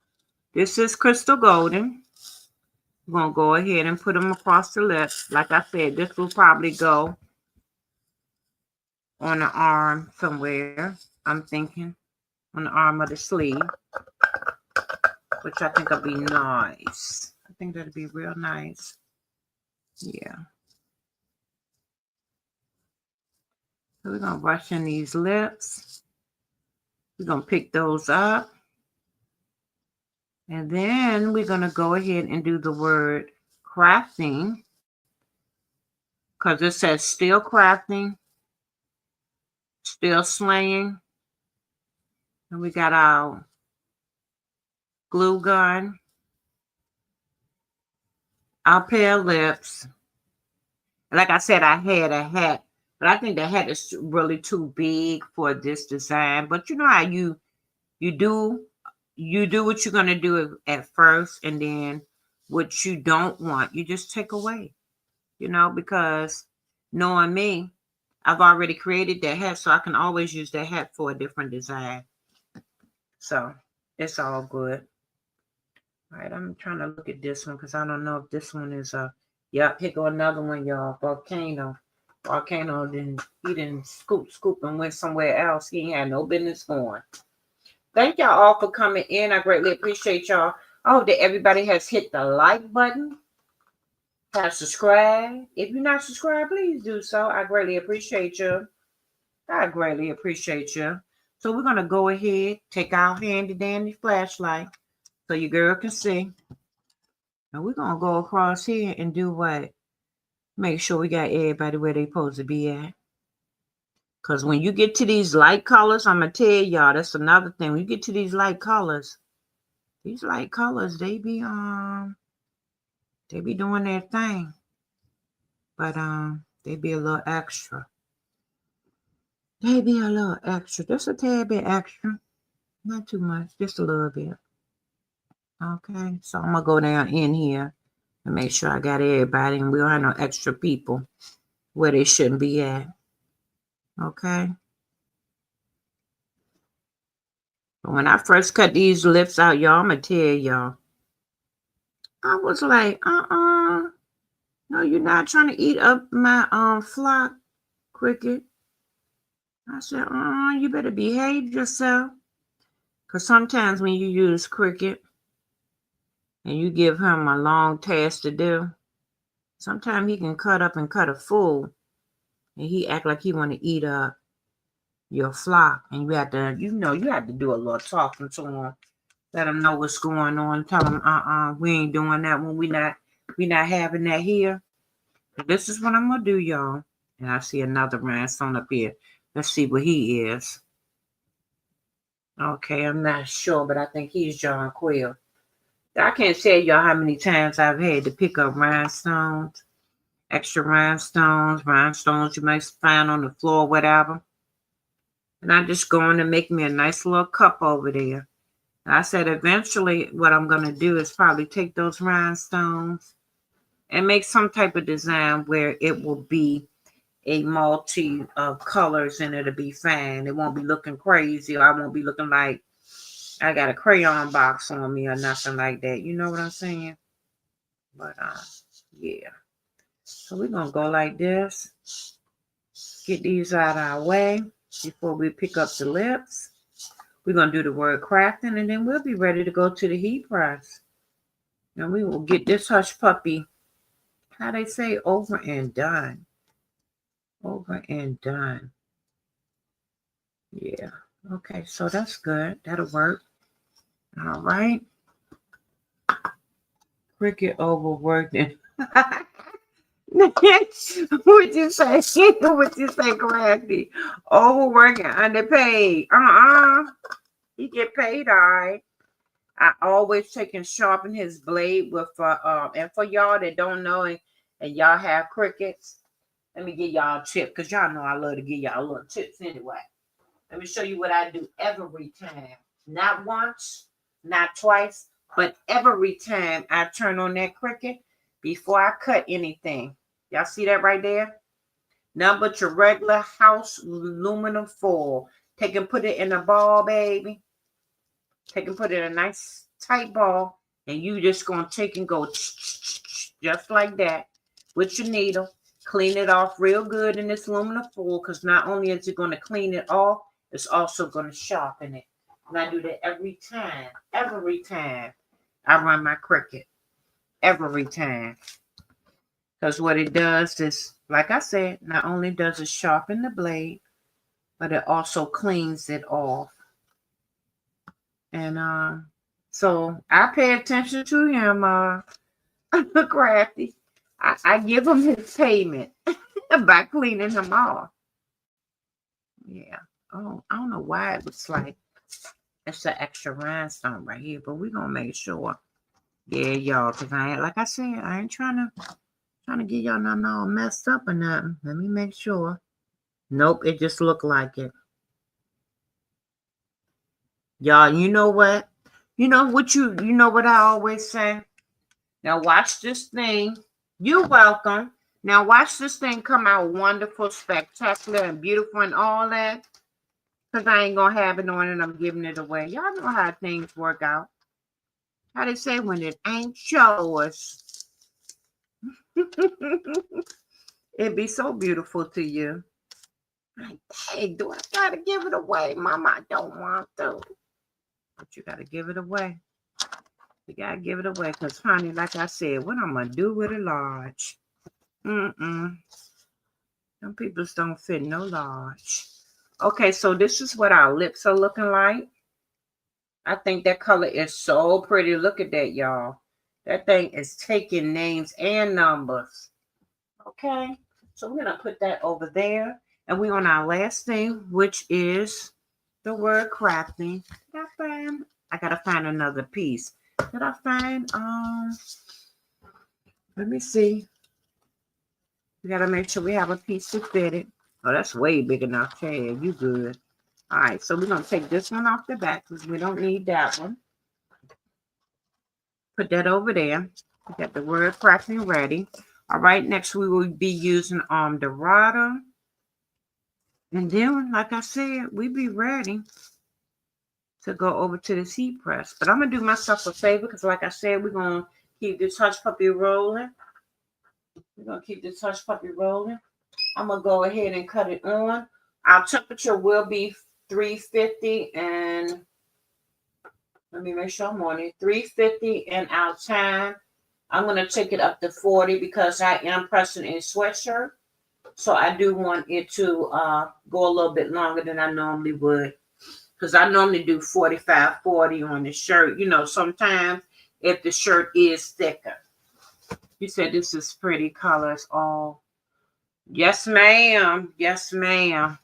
this is crystal golden. We're going to go ahead and put them across the lips. Like I said, this will probably go on the arm somewhere. I'm thinking on the arm of the sleeve, which I think will be nice. I think that'll be real nice. Yeah. So we're going to brush in these lips. We're going to pick those up. And then we're going to go ahead and do the word crafting. Because it says still crafting, still slaying. And we got our glue gun. our pair of lips. Like I said, I had a hat, but I think the hat is really too big for this design. But you know how you do you do what you're gonna do at first, and then what you don't want, you just take away. Because knowing me, I've already created that hat, so I can always use that hat for a different design. So it's all good. All right, I'm trying to look at this one because I don't know if this one is yep, here go another one, y'all. Volcano he didn't scoop and went somewhere else. He ain't had no business going. Thank y'all all for coming in. I greatly appreciate y'all. I hope that everybody has hit the like button, have subscribed. If you're not subscribed, please do so. I greatly appreciate you. I greatly appreciate you. So we're gonna go ahead, take our handy dandy flashlight so your girl can see. And we're gonna go across here and do what? Make sure we got everybody where they supposed to be at. Cause when you get to these light colors, I'm gonna tell y'all that's another thing. When you get to these light colors, they be doing their thing. But they be a little extra. Just a tad bit extra. Not too much, just a little bit. Okay, so I'm gonna go down in here and make sure I got everybody, and we don't have no extra people where they shouldn't be at. Okay. But when I first cut these lips out, y'all, I'm gonna tell y'all, I was like, no, you're not trying to eat up my flock, Cricket. I said, you better behave yourself. Because sometimes when you use Cricket and you give him a long task to do, sometimes he can cut up and cut a fool, and he act like he want to eat up your flock, and you have to do a little talking to him, let him know what's going on, tell him, we ain't doing that when we not having that here. But this is what I'm gonna do, y'all. And I see another rhinestone up here. Let's see what he is. Okay, I'm not sure, but I think he's John Quill. I can't tell y'all how many times I've had to pick up rhinestones, extra rhinestones you might find on the floor, whatever. And I'm just going to make me a nice little cup over there. And I said eventually what I'm going to do is probably take those rhinestones and make some type of design where it will be a multi of colors and it'll be fine. It won't be looking crazy, or I won't be looking like I got a crayon box on me or nothing like that. You know what I'm saying? But yeah. So we're gonna go like this. Get these out of our way before we pick up the lips. We're gonna do the word crafting, and then we'll be ready to go to the heat press. And we will get this hush puppy, how they say, over and done. Over and done. Yeah. Okay, so that's good. That'll work. All right. Cricket overworked. What you say? What you say, Crafty? Overworking, underpaid. He get paid all right. I always take and sharpen his blade with and for y'all that don't know and y'all have crickets, let me give y'all a tip, because y'all know I love to give y'all little tips anyway. Let me show you what I do every time. Not once, not twice, but every time I turn on that cricket before I cut anything. Y'all see that right there? Nothing but your regular house aluminum foil. Take and put it in a ball, baby. Take and put it in a nice tight ball. And you just going to take and go just like that with your needle. Clean it off real good in this aluminum foil, because not only is it going to clean it off, it's also going to sharpen it. And I do that every time I run my cricket. Every time. Because what it does is, like I said, not only does it sharpen the blade, but it also cleans it off. And so I pay attention to him, Crafty. I give him his payment by cleaning him off. Yeah. Oh, I don't know why it looks like it's an extra rhinestone right here, but we're going to make sure Yeah, y'all, because I ain't, like I said, I ain't trying to get y'all nothing all messed up or nothing. Let me make sure. Nope, it just looked like it. Y'all, you know what? You know what I always say? Now watch this thing. You're welcome. Now watch this thing come out wonderful, spectacular, and beautiful and all that. Because I ain't going to have it on and I'm giving it away. Y'all know how things work out. How they say when it ain't yours. It'd be so beautiful to you. Like, hey, do I got to give it away? Mama, I don't want to. But you got to give it away. You got to give it away. Because, honey, like I said, what I'm going to do with a large? Some people don't fit no large. Okay, so this is what our lips are looking like. I think that color is so pretty. Look at that, y'all. That thing is taking names and numbers. Okay, so we're going to put that over there. And we're on our last thing, which is the word crafting. I got to find another piece. Did I find, let me see. We got to make sure we have a piece to fit it. Oh, that's way big enough, Chad. You good. All right, so we're going to take this one off the back because we don't need that one. Put that over there. We got the word crafting ready. All right, next we will be using Dorado. And then, like I said, we be ready to go over to this heat press. But I'm going to do myself a favor because, like I said, we're going to keep this hush puppy rolling. We're going to keep this hush puppy rolling. I'm going to go ahead and cut it on. Our temperature will be 350 and let me make sure I'm on it. 350 and our time. I'm going to take it up to 40 because I am pressing a sweatshirt. So I do want it to go a little bit longer than I normally would. Because I normally do 45, 40 on the shirt. You know, sometimes if the shirt is thicker. You said this is pretty colors. Oh, yes, ma'am. Yes, ma'am.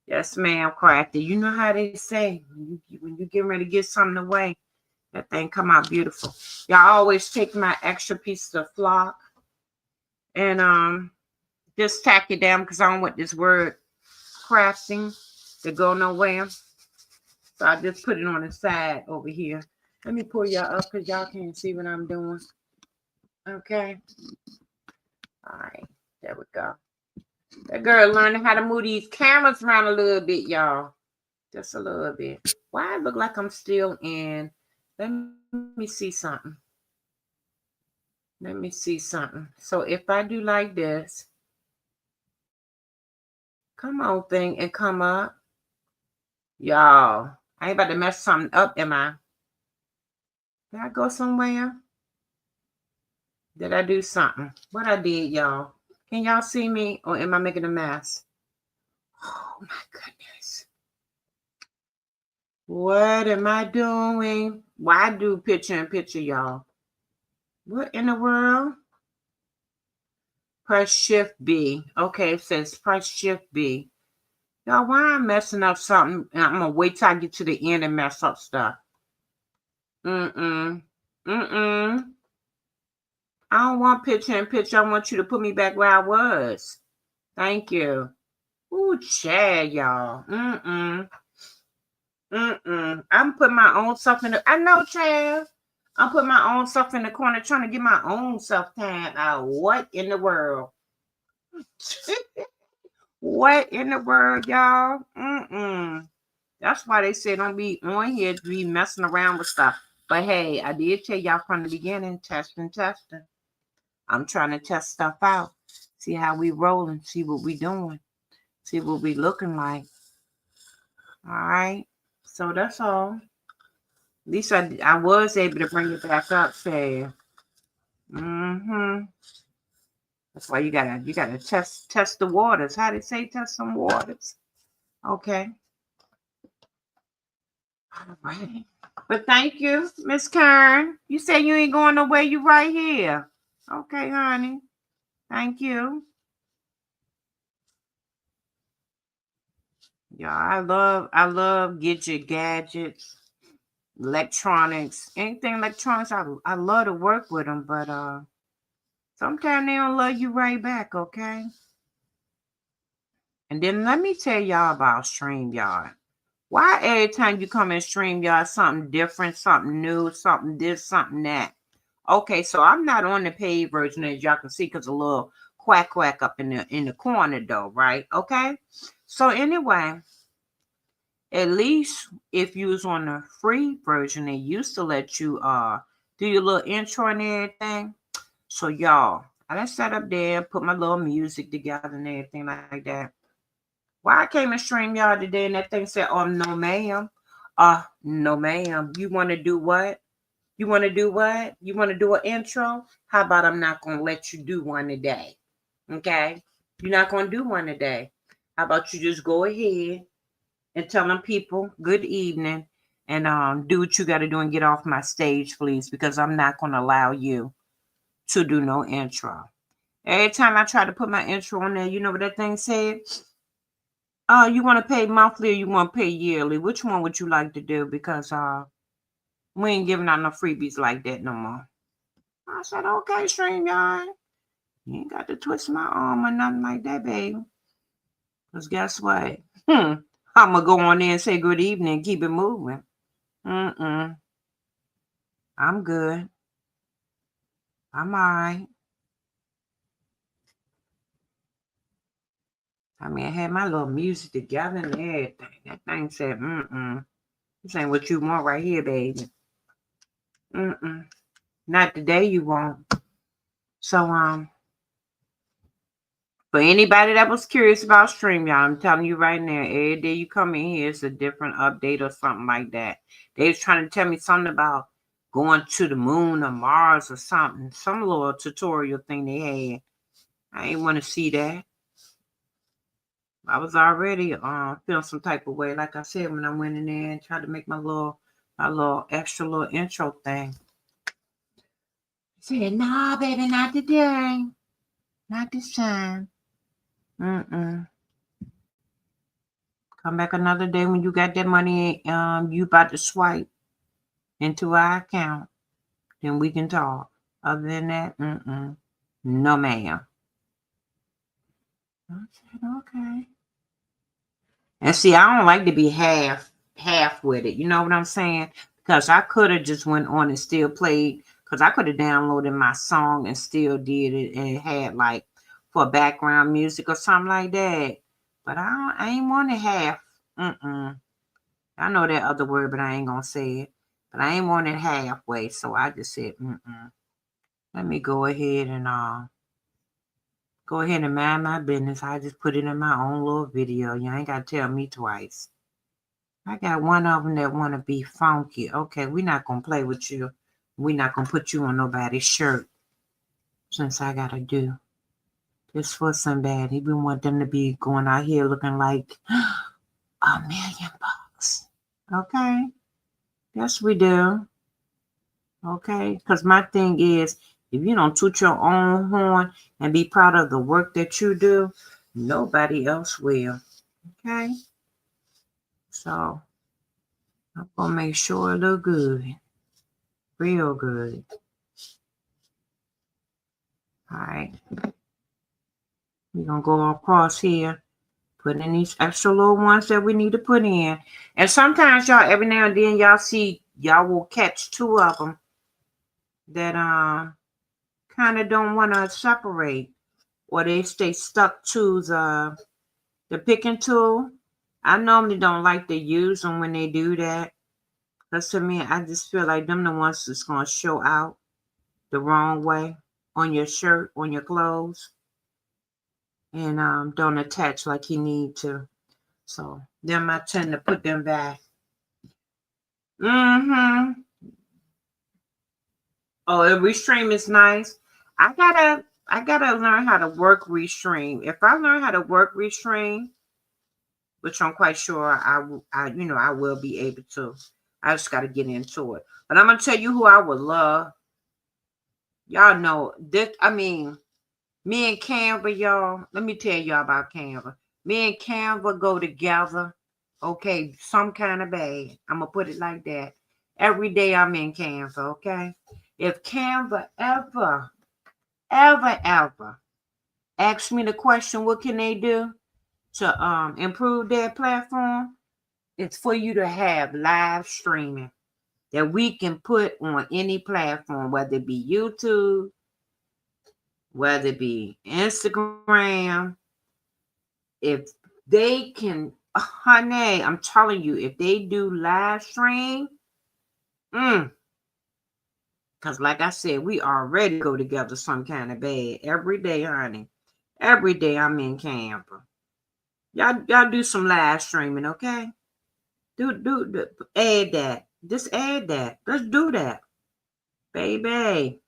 Yes, ma'am, Crafty. You know how they say when you get ready to get something away, that thing come out beautiful. Y'all always take my extra piece of flock and just tack it down because I don't want this word crafting to go nowhere. So I just put it on the side over here. Let me pull y'all up because y'all can't see what I'm doing. Okay. All right. There we go. That girl learning how to move these cameras around a little bit, y'all. Just a little bit. Why I look like I'm still in? Let me see something. Let me see something. So if I do like this, come on thing and come up. Y'all, I ain't about to mess something up, am I? Did I go somewhere? Did I do something? What I did, y'all? Can y'all see me or am I making a mess? Oh my goodness. What am I doing? Why do picture in picture, y'all? What in the world? Press Shift B. Okay, it says press Shift B. Y'all, why I'm messing up something? And I'm gonna wait till I get to the end and mess up stuff. I don't want picture in picture. I want you to put me back where I was. Thank you. Ooh, Chad, y'all. I'm putting my own stuff in the. I know, Chad. I'm putting my own stuff in the corner, trying to get my own self time out. What in the world? What in the world, y'all? That's why they say don't be on here to be messing around with stuff. But hey, I did tell y'all from the beginning, testing. I'm trying to test stuff out. See how we rolling. See what we doing. See what we looking like. All right. So that's all. At least I was able to bring it back up, say. That's why you gotta test the waters. How they say test some waters. Okay. All right. But thank you, Miss Kern. You say you ain't going nowhere. You right here. Okay, honey. Thank you. Yeah, I love gadgets. electronics, anything electronics. I love to work with them, but sometimes they don't love you right back, okay? And then let me tell y'all about StreamYard. Why every time you come in StreamYard, something different, something new, something this, something that? Okay, so I'm not on the paid version as y'all can see because a little quack quack up in the corner though, right? Okay. So anyway, at least if you was on the free version, they used to let you do your little intro and everything. So y'all, I done sat up there, put my little music together and everything like that. Why I came in StreamYard today and that thing said, oh no ma'am. No ma'am. You wanna do what? You wanna do what? You wanna do an intro? How about I'm not gonna let you do one today? Okay? You're not gonna do one today. How about you just go ahead and tell them people good evening and do what you got to do and get off my stage, please, because I'm not going to allow you to do no intro. Every time I try to put my intro on there, you know what that thing said? Oh, you want to pay monthly or you want to pay yearly? Which one would you like to do? Because we ain't giving out no freebies like that no more. I said, okay, StreamYard. You ain't got to twist my arm or nothing like that, baby. Because guess what? I'm going to go on there and say good evening and keep it moving. I'm good. I'm all right. I mean, I had my little music together and everything. That thing said, this ain't what you want right here, baby. Not today you won't. So, for anybody that was curious about StreamYard, I'm telling you right now, every day you come in here, it's a different update or something like that. They was trying to tell me something about going to the moon or Mars or something. Some little tutorial thing they had. I ain't want to see that. I was already feeling some type of way, like I said, when I went in there and tried to make my little extra little intro thing. I said, nah, baby, not today. Not this time. Come back another day when you got that money you about to swipe into our account. Then we can talk. Other than that, no ma'am. I said, okay. And see, I don't like to be half with it. You know what I'm saying? Because I could have just went on and still played. Because I could have downloaded my song and still did it and had like for background music or something like that. But I ain't want it half. I know that other word, but I ain't gonna say it. But I ain't want it halfway. So I just said, let me go ahead and mind my business. I just put it in my own little video. You ain't gotta tell me twice. I got one of them that want to be funky. Okay, we're not going to play with you. We're not going to put you on nobody's shirt since I got to do this for somebody. We want them to be going out here looking like $1,000,000. Okay? Yes, we do. Okay? Because my thing is, if you don't toot your own horn and be proud of the work that you do, nobody else will. Okay? So, I'm going to make sure it look good. Real good. All right. We're going to go across here, put in these extra little ones that we need to put in. And sometimes, y'all, every now and then, y'all will catch two of them that kind of don't want to separate, or they stay stuck to the picking tool. I normally don't like to use them when they do that. Because to me, I just feel like them the ones that's going to show out the wrong way on your shirt, on your clothes. And don't attach like you need to. So them I tend to put them back. Oh, the Restream is nice. I gotta learn how to work Restream. If I learn how to work Restream, which I'm quite sure I will be able to. I just gotta get into it. But I'm gonna tell you who I would love. Y'all know this. I mean, me and Canva, y'all. Let me tell y'all about Canva. Me and Canva go together. Okay, some kind of bad. I'm gonna put it like that. Every day I'm in Canva, okay? If Canva ever ask me the question, what can they do to improve their platform? It's for you to have live streaming that we can put on any platform, whether it be YouTube, whether it be Instagram. If they can, honey, I'm telling you, if they do live stream, because like I said, we already go together some kind of bad every day, honey. Every day I'm in Canva. Y'all do some live streaming, okay? Do add that. Just add that. Let's do that. Baby.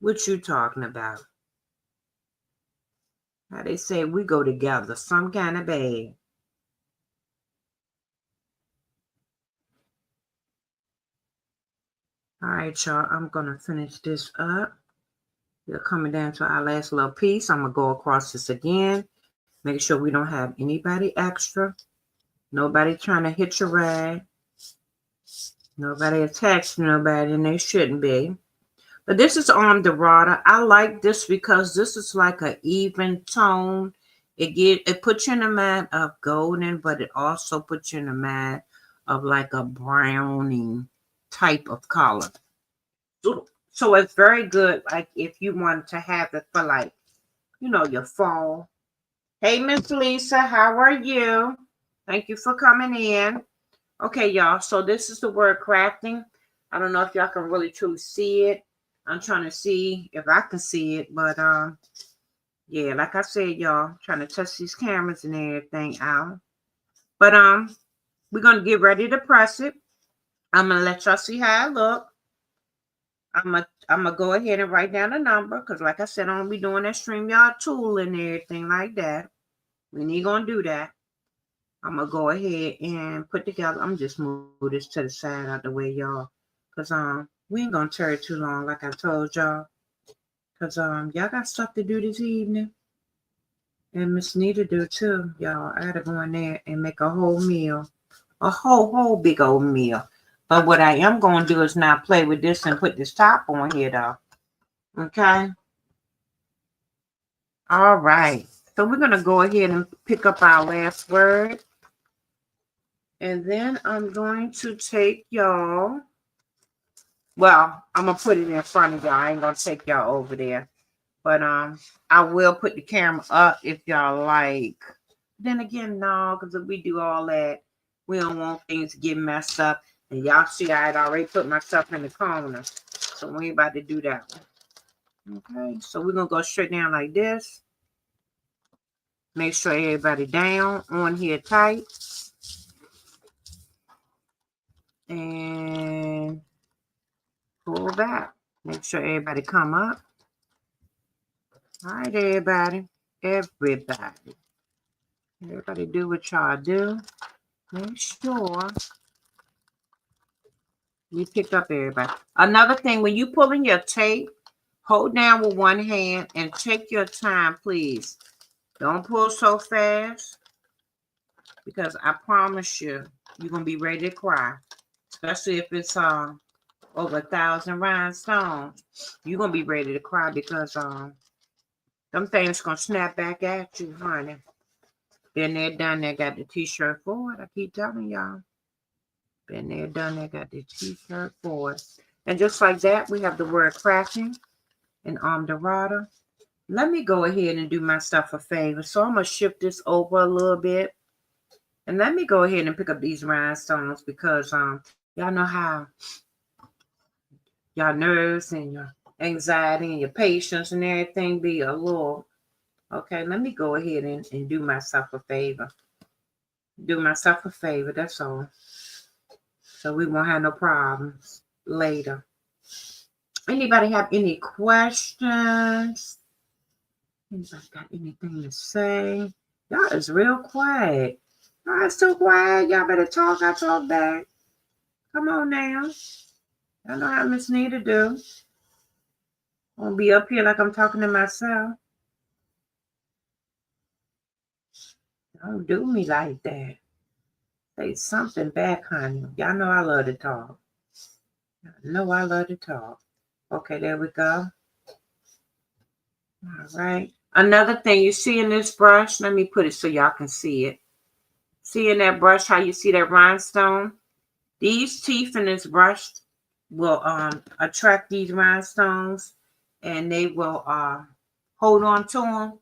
What you talking about? How they say we go together some kind of bad. All right, y'all. I'm gonna finish this up. We're coming down to our last little piece. I'm gonna go across this again. Make sure we don't have anybody extra. Nobody trying to hit your rag. Nobody attached to nobody, and they shouldn't be. But this is on Dorada. I like this because this is like an even tone. It puts you in the mind of golden, but it also puts you in the mind of like a browning type of color. So it's very good, like if you want to have it for like, your fall. Hey, Miss Lisa, how are you? Thank you for coming in. Okay, y'all. So this is the word crafting. I don't know if y'all can really truly see it. I'm trying to see if I can see it, but yeah, like I said, y'all, trying to test these cameras and everything out. But we're gonna get ready to press it. I'm gonna let y'all see how I look. I'm gonna go ahead and write down a number because, like I said, I'm gonna be doing that StreamYard tool and everything like that. We ain't gonna do that. I'm gonna go ahead and put together. I'm just move this to the side out the way, y'all, because we ain't gonna tarry too long, like I told y'all, because y'all got stuff to do this evening, and Miss Nita do too, y'all. I gotta go in there and make a whole meal, a whole big old meal. But what I am gonna do is not play with this and put this top on here, though. Okay. All right. So we're gonna go ahead and pick up our last word. And then I'm going to take y'all. Well, I'm gonna put it in front of y'all. I ain't gonna take y'all over there. But I will put the camera up if y'all like. Then again, no, because if we do all that, we don't want things to get messed up. And y'all see I had already put my stuff in the corner. So we ain't about to do that one. Okay, so we're gonna go straight down like this. Make sure everybody down on here tight. And pull back. Make sure everybody come up. All right, everybody. Everybody do what y'all do. Make sure you pick up everybody. Another thing, when you pulling your tape, hold down with one hand and take your time, please. Don't pull so fast because I promise you, you're going to be ready to cry. Especially if it's over 1,000 rhinestones. You're going to be ready to cry because them things going to snap back at you, honey. Been there, done that, got the t-shirt for it. I keep telling y'all. Been there, done that, got the t-shirt for it. And just like that, we have the word crafting and Dorada. Let me go ahead and do myself a favor. So I'm going to shift this over a little bit. And let me go ahead and pick up these rhinestones because y'all know how your nerves and your anxiety and your patience and everything be a little. Okay, let me go ahead and do myself a favor. Do myself a favor, that's all. So we won't have no problems later. Anybody have any questions? Anybody got anything to say? Y'all is real quiet. Y'all is too quiet. Y'all better talk. I talk back. Come on now. I know how Miss Nita do. I'll be up here like I'm talking to myself. Don't do me like that. Say something back, honey. Y'all know I love to talk. I love to talk. Okay, there we go. All right. Another thing you see in this brush, let me put it so y'all can see it. See in that brush how you see that rhinestone? These teeth in this brush will attract these rhinestones, and they will hold on to them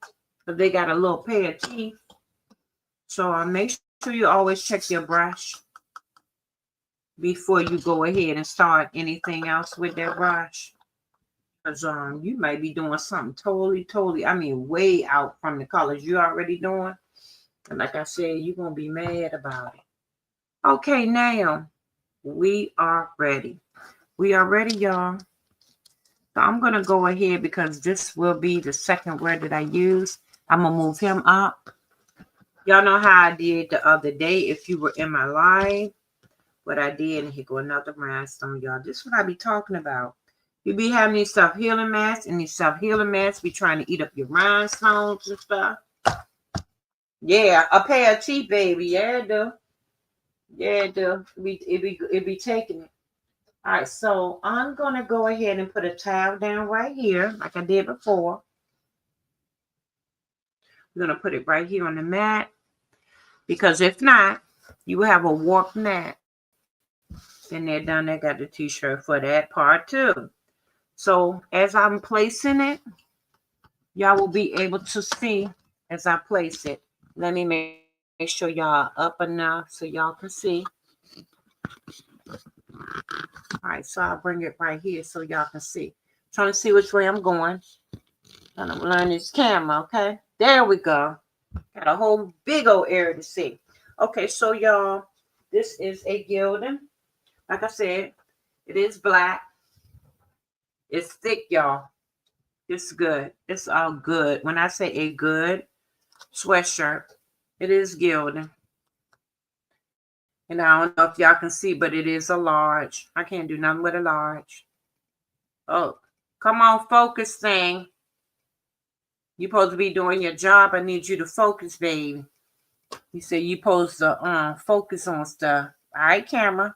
if they got a little pair of teeth. So make sure you always check your brush before you go ahead and start anything else with that brush. Because you might be doing something totally, I mean, way out from the colors you're already doing. And like I said, you're going to be mad about it. Okay, now we are ready. We are ready, y'all. So I'm going to go ahead because this will be the second word that I use. I'm going to move him up. Y'all know how I did the other day if you were in my live. What I did, and here go another rhinestone, y'all. This is what I be talking about. You be having these self-healing masks, and these self-healing masks be trying to eat up your rhinestones and stuff. Yeah, a pair of teeth, baby. Yeah, it do. Yeah, it do. It be taking it. All right, so I'm going to go ahead and put a towel down right here, like I did before. I'm going to put it right here on the mat, because if not, you will have a warped mat. And they're done. They got the t-shirt for that part too. So as I'm placing it, y'all will be able to see as I place it. Let me make sure y'all up enough so y'all can see. All right, so I'll bring it right here so y'all can see. Trying to see which way I'm going. Trying to learn this camera, okay? There we go. Got a whole big old area to see. Okay, so y'all, this is a gilding. Like I said, it is black. It's thick, y'all. It's good. It's all good. When I say a good sweatshirt, it is gilding. And I don't know if y'all can see, but it is a large. I can't do nothing with a large. Oh, come on, focus thing. You're supposed to be doing your job. I need you to focus, baby. You say you're supposed to focus on stuff. All right, camera.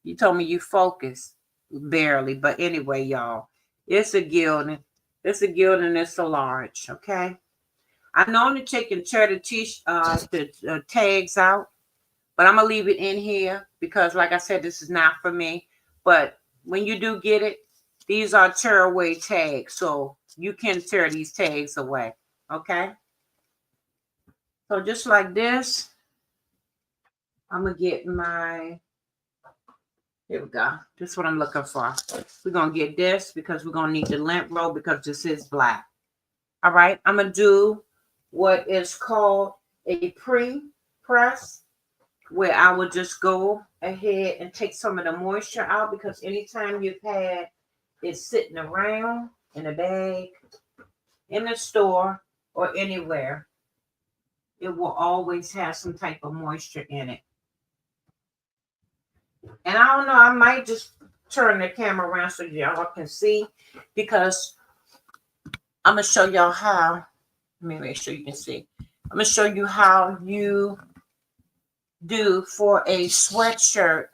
You told me you focus. Barely. But anyway, y'all. It's a gilding. It's a gilding. It's a large. Okay. I normally take and tear the tags out. But I'm going to leave it in here because, like I said, this is not for me. But when you do get it, these are tear away tags. So you can tear these tags away. Okay? So just like this, I'm going to get my, here we go. This is what I'm looking for. We're going to get this because we're going to need the lint roll because this is black. All right? I'm going to do what is called a pre-press, where I would just go ahead and take some of the moisture out, because anytime you've had it sitting around in a bag, in the store, or anywhere, it will always have some type of moisture in it. And I don't know, I might just turn the camera around so y'all can see, because I'm going to show y'all how. Let me make sure you can see. I'm going to show you how you do for a sweatshirt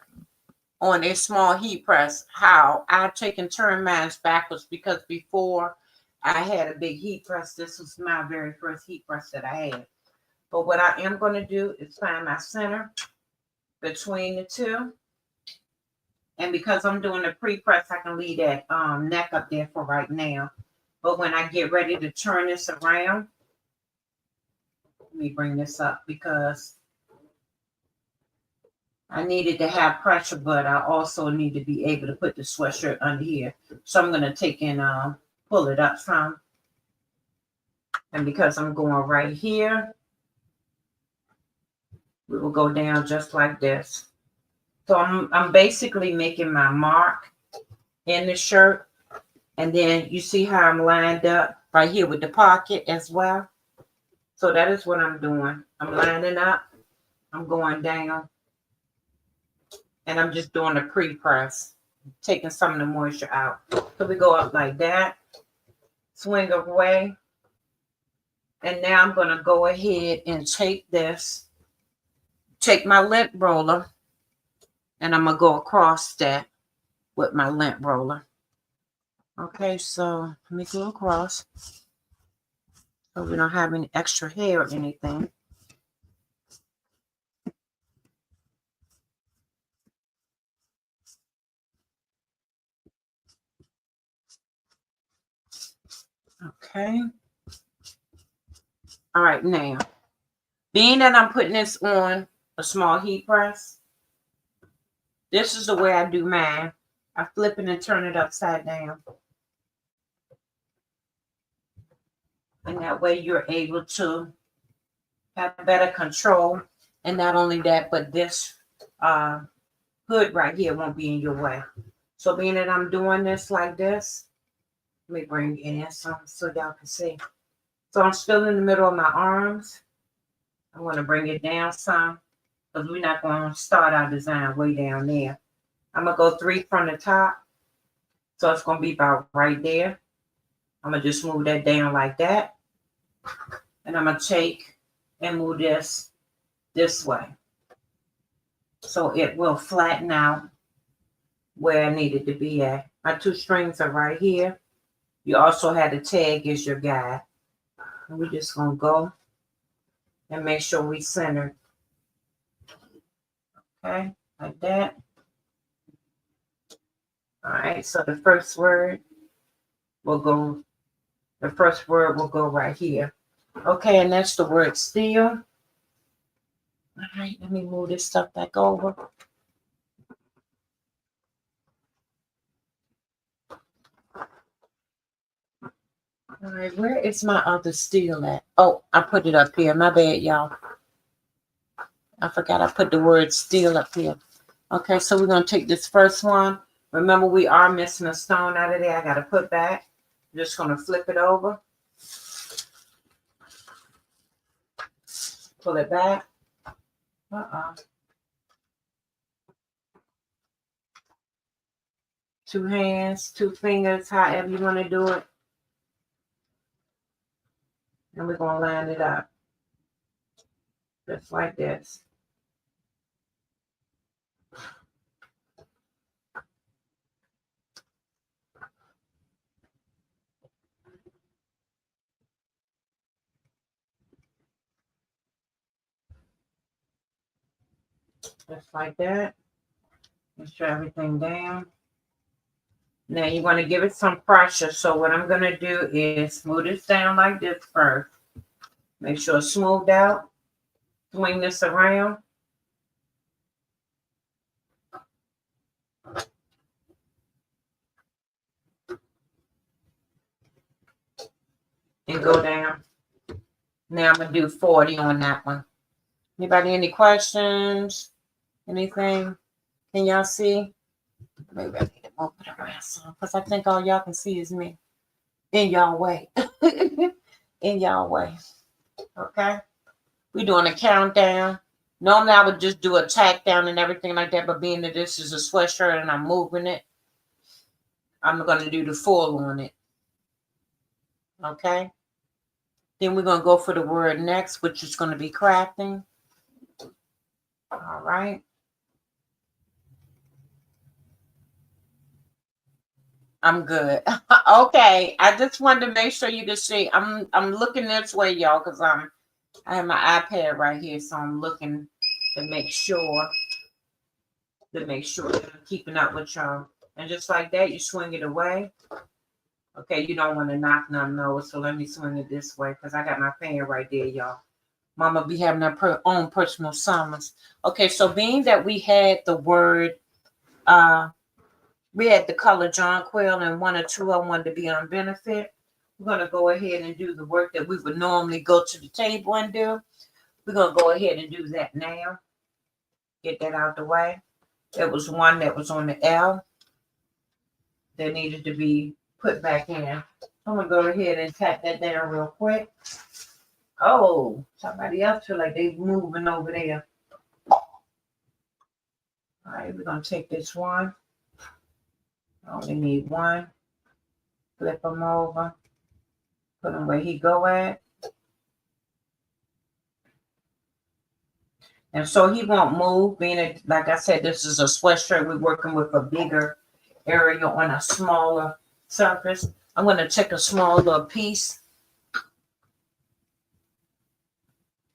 on a small heat press, how I take and turn mine backwards, because before I had a big heat press. This was my very first heat press that I had. But what I am going to do is find my center between the two. And because I'm doing the pre-press, I can leave that neck up there for right now. But when I get ready to turn this around, let me bring this up because I needed to have pressure, but I also need to be able to put the sweatshirt under here. So I'm going to take and pull it up some. And because I'm going right here, we will go down just like this. So I'm basically making my mark in the shirt. And then you see how I'm lined up right here with the pocket as well. So that is what I'm doing. I'm lining up. I'm going down. And I'm just doing a pre-press, taking some of the moisture out. So we go up like that, swing away. And now I'm going to go ahead and take this take my lint roller and I'm going to go across that with my lint roller. Okay, so let me go across so we don't have any extra hair or anything. Okay. All right, now, being that I'm putting this on a small heat press, this is the way I do mine. I flip it and turn it upside down. And that way you're able to have better control. And not only that, but this hood right here won't be in your way. So being that I'm doing this like this, let me bring it in so y'all can see. So I'm still in the middle of my arms. I'm going to bring it down some because we're not going to start our design way down there. I'm going to go 3 from the top. So it's going to be about right there. I'm going to just move that down like that. And I'm going to take and move this way. So it will flatten out where I need it to be at. My 2 strings are right here. You also had a tag as your guide. And we're just going to go and make sure we center. Okay, like that. All right, so the first word will go right here. Okay, and that's the word still. All right, let me move this stuff back over. All right, where is my other steel at? Oh, I put it up here. My bad, y'all. I forgot I put the word steel up here. Okay, so we're going to take this first one. Remember, we are missing a stone out of there. I got to put back. I'm just going to flip it over. Pull it back. Two hands, 2 fingers, however you want to do it. And we're going to line it up. Just like this. Just like that. Make sure everything down. Now you want to give it some pressure. So what I'm going to do is smooth this down like this first. Make sure it's smoothed out. Swing this around. And go down. Now I'm going to do 40 on that one. Anybody any questions? Anything? Can y'all see? Maybe I need to move it around some because I think all y'all can see is me. In y'all way. In y'all way. Okay? We're doing a countdown. Normally I would just do a tack down and everything like that, but being that this is a sweatshirt and I'm moving it, I'm going to do the full on it. Okay? Then we're going to go for the word next, which is going to be crafting. All right. I'm good. Okay. I just wanted to make sure you can see. I'm looking this way, y'all, because I have my iPad right here, so I'm looking to make sure that I'm keeping up with y'all. And just like that, you swing it away. Okay, you don't want to knock nothing over, so let me swing it this way because I got my fan right there, y'all. Mama be having her own personal summons. Okay, so being that we had the word, we had the color Jonquil and 1 or 2 I wanted to be on benefit. We're going to go ahead and do the work that we would normally go to the table and do. We're going to go ahead and do that now. Get that out the way. There was one that was on the L that needed to be put back in. I'm going to go ahead and tap that down real quick. Oh, somebody else feel like they moving over there. All right, we're going to take this one. I only need one. Flip them over. Put them where he go at. And so he won't move, being it, like I said, this is a sweatshirt. We're working with a bigger area on a smaller surface. I'm going to take a small little piece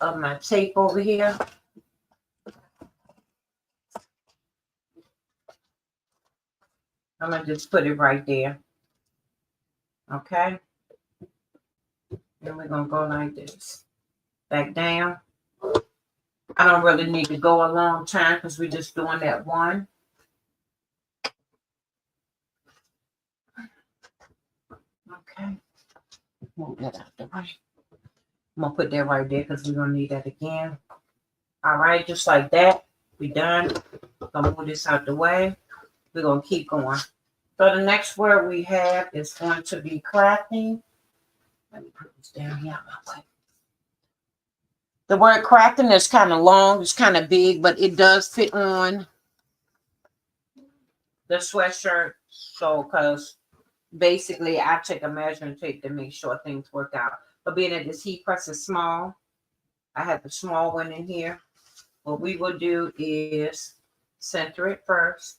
of my tape over here. I'm going to just put it right there. Okay. And we're going to go like this. Back down. I don't really need to go a long time because we're just doing that one. Okay. Move that out the way. I'm going to put that right there because we're going to need that again. All right, just like that. We done. Gonna move this out the way. We're gonna keep going. So the next word we have is going to be crafting. Let me put this down here out my way. The word crafting is kind of long, it's kind of big, but it does fit on the sweatshirt. So, because basically I take a measuring tape to make sure things work out. But being that this heat press is small, I have the small one in here. What we will do is center it first.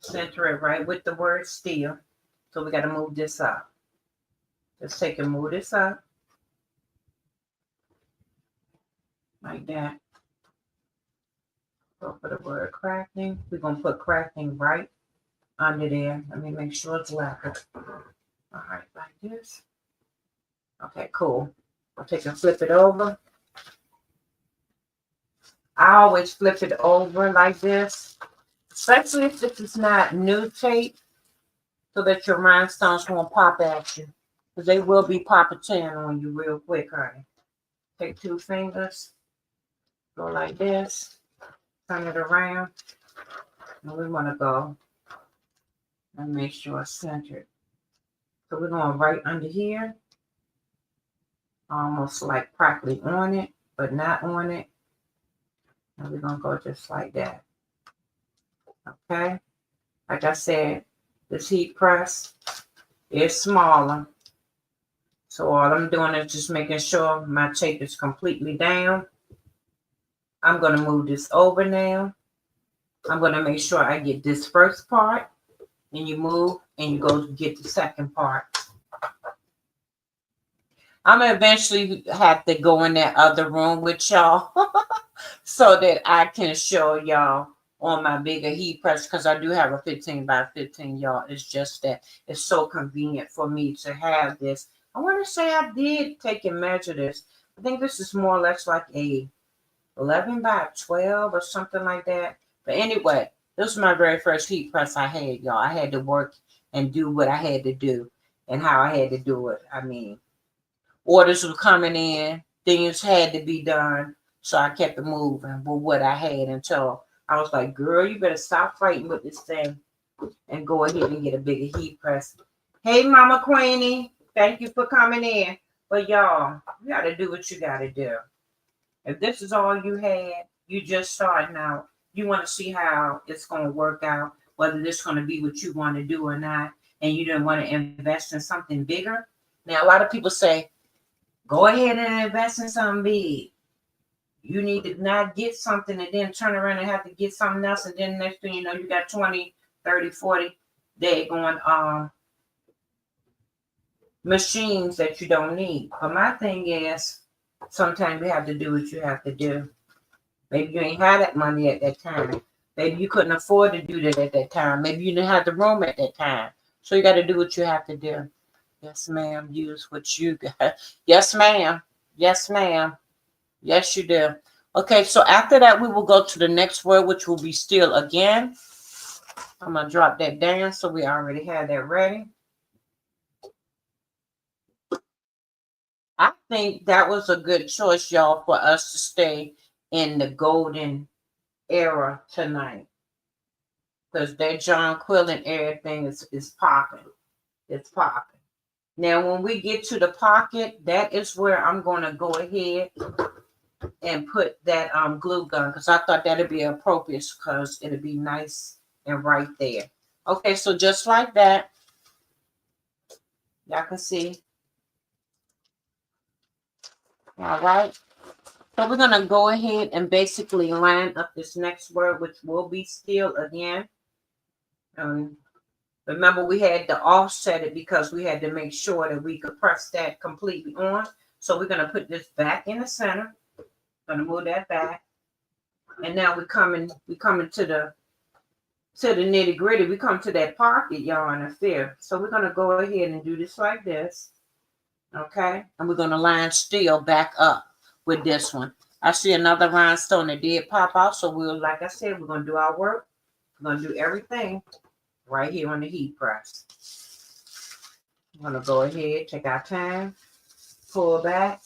Center it right with the word still. So we got to move this up. Let's take and move this up. Like that. Go for the word crafting. We're going to put crafting right under there. Let me make sure it's level. All right, like this. Okay, cool. I'll take and flip it over. I always flip it over like this, especially if this is not new tape, so that your rhinestones won't pop at you, because they will be popping on you real quick, honey. Take 2 fingers, go like this, turn it around, and we want to go and make sure it's centered. So we're going right under here, almost like practically on it, but not on it. And we're going to go just like that. Okay? Like I said, this heat press is smaller. So all I'm doing is just making sure my tape is completely down. I'm going to move this over now. I'm going to make sure I get this first part. And you move and you go get the second part. I'm going to eventually have to go in that other room with y'all so that I can show y'all on my bigger heat press, because I do have a 15 by 15, y'all. It's just that it's so convenient for me to have this. I want to say I did take and measure this. I think this is more or less like a 11 by 12 or something like that. But anyway, this was my very first heat press I had, y'all. I had to work and do what I had to do and how I had to do it. I mean, orders were coming in, things had to be done, so I kept it moving with what I had until I was like, girl, you better stop fighting with this thing and go ahead and get a bigger heat press. Hey, Mama Queenie, thank you for coming in. But y'all, you got to do what you got to do. If this is all you had, you just starting out, you want to see how it's going to work out, whether this is going to be what you want to do or not, and you don't want to invest in something bigger. Now, a lot of people say, go ahead and invest in something big. You need to not get something and then turn around and have to get something else. And then next thing you know, you got 20, 30, 40 day going machines that you don't need. But my thing is, sometimes you have to do what you have to do. Maybe you ain't had that money at that time. Maybe you couldn't afford to do that at that time. Maybe you didn't have the room at that time. So you got to do what you have to do. Yes, ma'am. Use what you got. Yes, ma'am. Yes, ma'am. Yes, you do. Okay, so after that, we will go to the next word, which will be still again. I'm going to drop that down so we already have that ready. I think that was a good choice, y'all, for us to stay in the golden era tonight. Because that John Quill and everything is popping. It's popping. Now, when we get to the pocket, that is where I'm going to go ahead and put that glue gun, because I thought that'd be appropriate because it'd be nice and right there. Okay, so just like that, y'all can see. All right. So we're going to go ahead and basically line up this next word, which will be still again. Remember, we had to offset it because we had to make sure that we could press that completely on. So we're going to put this back in the center. Going to move that back. And now we coming to the nitty gritty. We come to that pocket, y'all, in the fifth. So we're going to go ahead and do this like this. Okay. And we're going to line still back up with this one. I see another rhinestone that did pop out. So like I said, we're going to do our work. We're going to do everything right here on the heat press. I'm going to go ahead, take our time, pull back,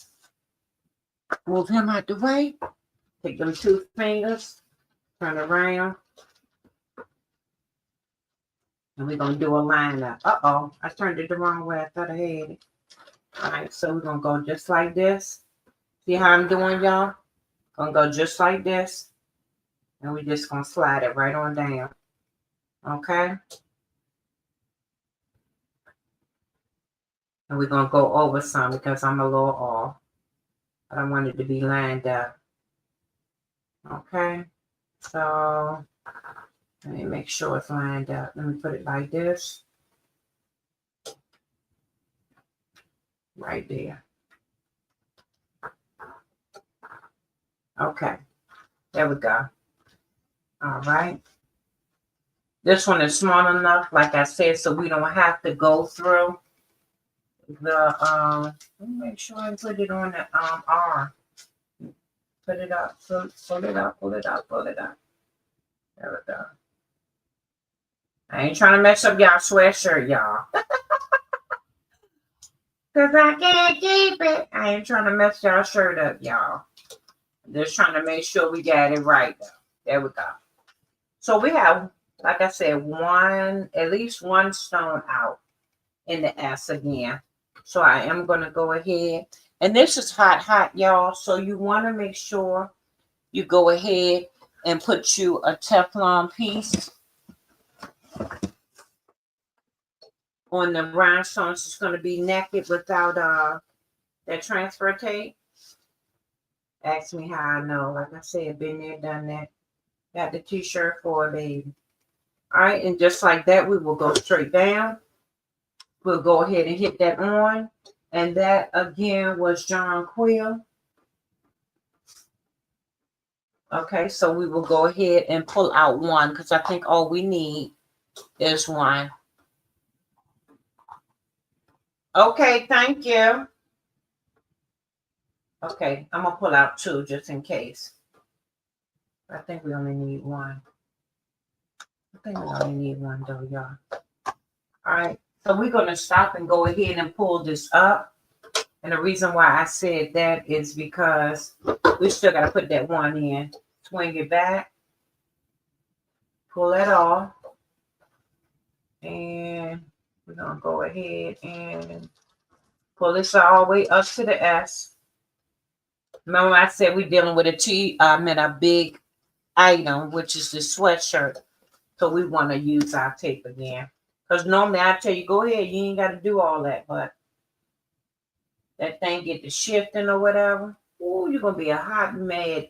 move him out the way, take them 2 fingers, turn around, and we're going to do a line up. Uh-oh, I turned it the wrong way. I thought I had it. All right, so we're going to go just like this. See how I'm doing, y'all? Going to go just like this, and we're just going to slide it right on down. Okay? And we're going to go over some because I'm a little off. I don't want it to be lined up. Okay. So let me make sure it's lined up. Let me put it like this. Right there. Okay. There we go. All right. This one is small enough, like I said, so we don't have to go through the let me make sure I put it on the R. Put it up, pull it up, pull it up, pull it up. There we go. I ain't trying to mess up y'all sweatshirt, y'all. Cause I can't keep it. I ain't trying to mess y'all shirt up, y'all. Just trying to make sure we got it right though. There we go. So we have, like I said, at least one stone out in the S again. So I am going to go ahead. And this is hot, y'all. So you want to make sure you go ahead and put you a Teflon piece on the rhinestones. It's going to be naked without that transfer tape. Ask me how I know. Like I said, been there, done that. Got the t-shirt for a baby. All right, and just like that, we will go straight down. We'll go ahead and hit that on. And that, again, was Jonquil. Okay, so we will go ahead and pull out one because I think all we need is one. Okay, thank you. Okay, I'm going to pull out 2 just in case. I think we only need 1. I think we only need 1 though, y'all. All right. So we're going to stop and go ahead and pull this up. And the reason why I said that is because we still got to put that 1 in. Swing it back. Pull it off. And we're going to go ahead and pull this all the way up to the S. Remember I said we're dealing with a big item, which is the sweatshirt. So we want to use our tape again. Because normally I tell you, go ahead, you ain't got to do all that, but that thing get to shifting or whatever. Ooh, you're going to be a hot mad.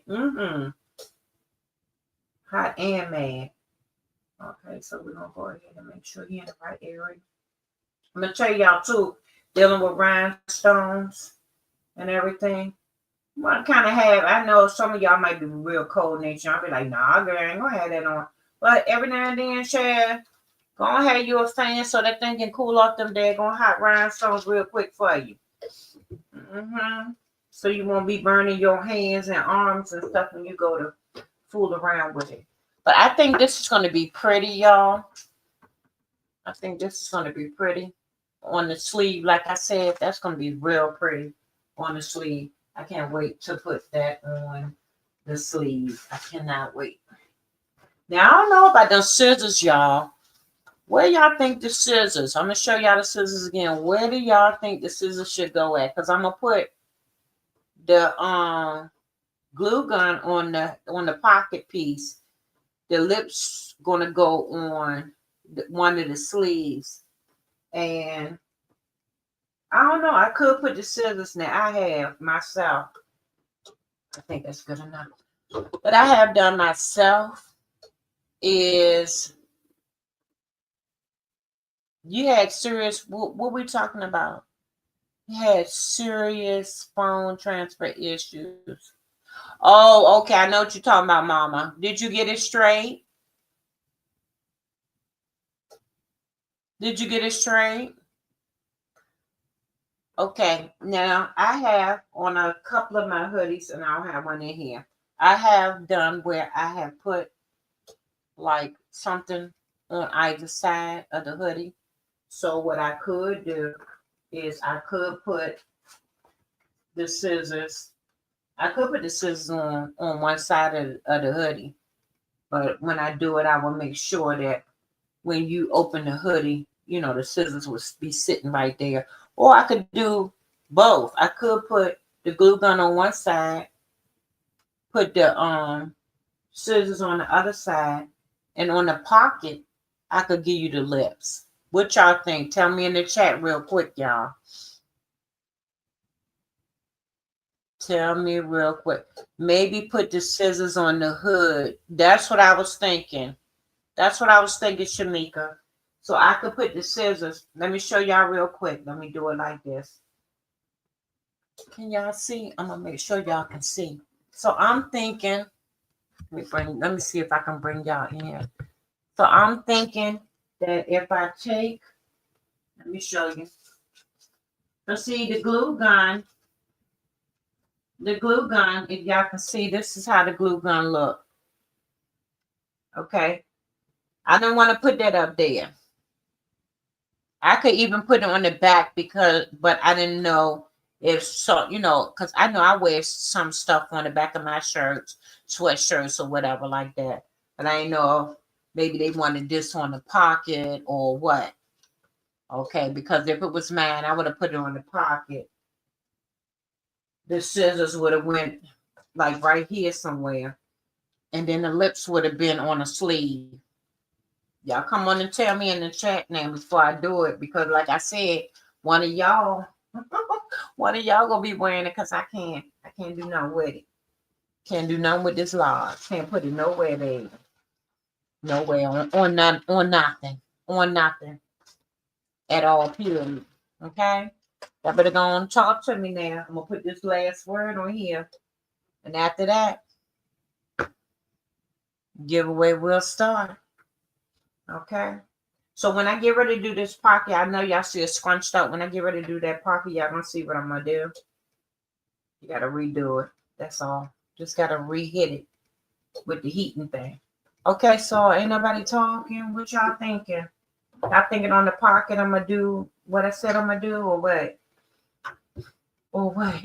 Hot and mad. Okay, so we're going to go ahead and make sure you're in the right area. I'm going to tell y'all too, dealing with rhinestones and everything. What kind of have, I know some of y'all might be real cold nature. I'll be like, nah, girl, I ain't going to have that on. But every now and then, Chad, go and have you a fan so that thing can cool off them daggone hot rhinestones real quick for you. So you won't be burning your hands and arms and stuff when you go to fool around with it. But I think this is going to be pretty, y'all. I think this is going to be pretty on the sleeve. Like I said, that's going to be real pretty on the sleeve. I can't wait to put that on the sleeve. I cannot wait. Now, I don't know about those scissors, y'all. Where y'all think the scissors? I'm going to show y'all the scissors again. Where do y'all think the scissors should go at? Because I'm going to put the glue gun on the pocket piece. The lips going to go on one of the sleeves. And I don't know. I could put the scissors now. I have myself. I think that's good enough. What I have done myself is you had serious, what we talking about? You had serious phone transfer issues. Oh, okay. I know what you're talking about, Mama. Did you get it straight? Did you get it straight? Okay. Now, I have on a couple of my hoodies, and I'll have one in here. I have done where I have put like something on either side of the hoodie. So what I could do is I could put the scissors. I could put the scissors on one side of the hoodie. But when I do it, I will make sure that when you open the hoodie, you know, the scissors will be sitting right there. Or I could do both. I could put the glue gun on one side, put the scissors on the other side, and on the pocket, I could give you the lips. What y'all think? Tell me in the chat real quick, y'all. Tell me real quick. Maybe put the scissors on the hood. That's what I was thinking. That's what I was thinking, Shamika. So I could put the scissors. Let me show y'all real quick. Let me do it like this. Can y'all see? I'm gonna make sure y'all can see. So I'm thinking. Let me see if I can bring y'all in here. So I'm thinking that if I take, let me show you. So see the glue gun. The glue gun, if y'all can see, this is how the glue gun look. Okay. I don't want to put that up there. I could even put it on the back but I didn't know if so, you know, because I know I wear some stuff on the back of my shirts, sweatshirts or whatever like that. But I didn't know if maybe they wanted this on the pocket or what. Okay, because if it was mine, I would have put it on the pocket. The scissors would have went like right here somewhere. And then the lips would have been on a sleeve. Y'all come on and tell me in the chat now before I do it, because like I said, one of y'all gonna be wearing it because I can't do nothing with it. Can't do nothing with this large. Can't put it nowhere, baby. Nowhere on nothing at all. Period. Okay. Y'all better go on and talk to me now. I'm gonna put this last word on here, and after that, giveaway will start. Okay. So when I get ready to do this pocket, I know y'all see it scrunched up. When I get ready to do that pocket, y'all gonna see what I'm gonna do. You gotta redo it. That's all. Just gotta re-hit it with the heating thing. Okay, so ain't nobody talking. What y'all thinking? Y'all thinking on the pocket I'm gonna do what I said I'm gonna do, or what? Or what?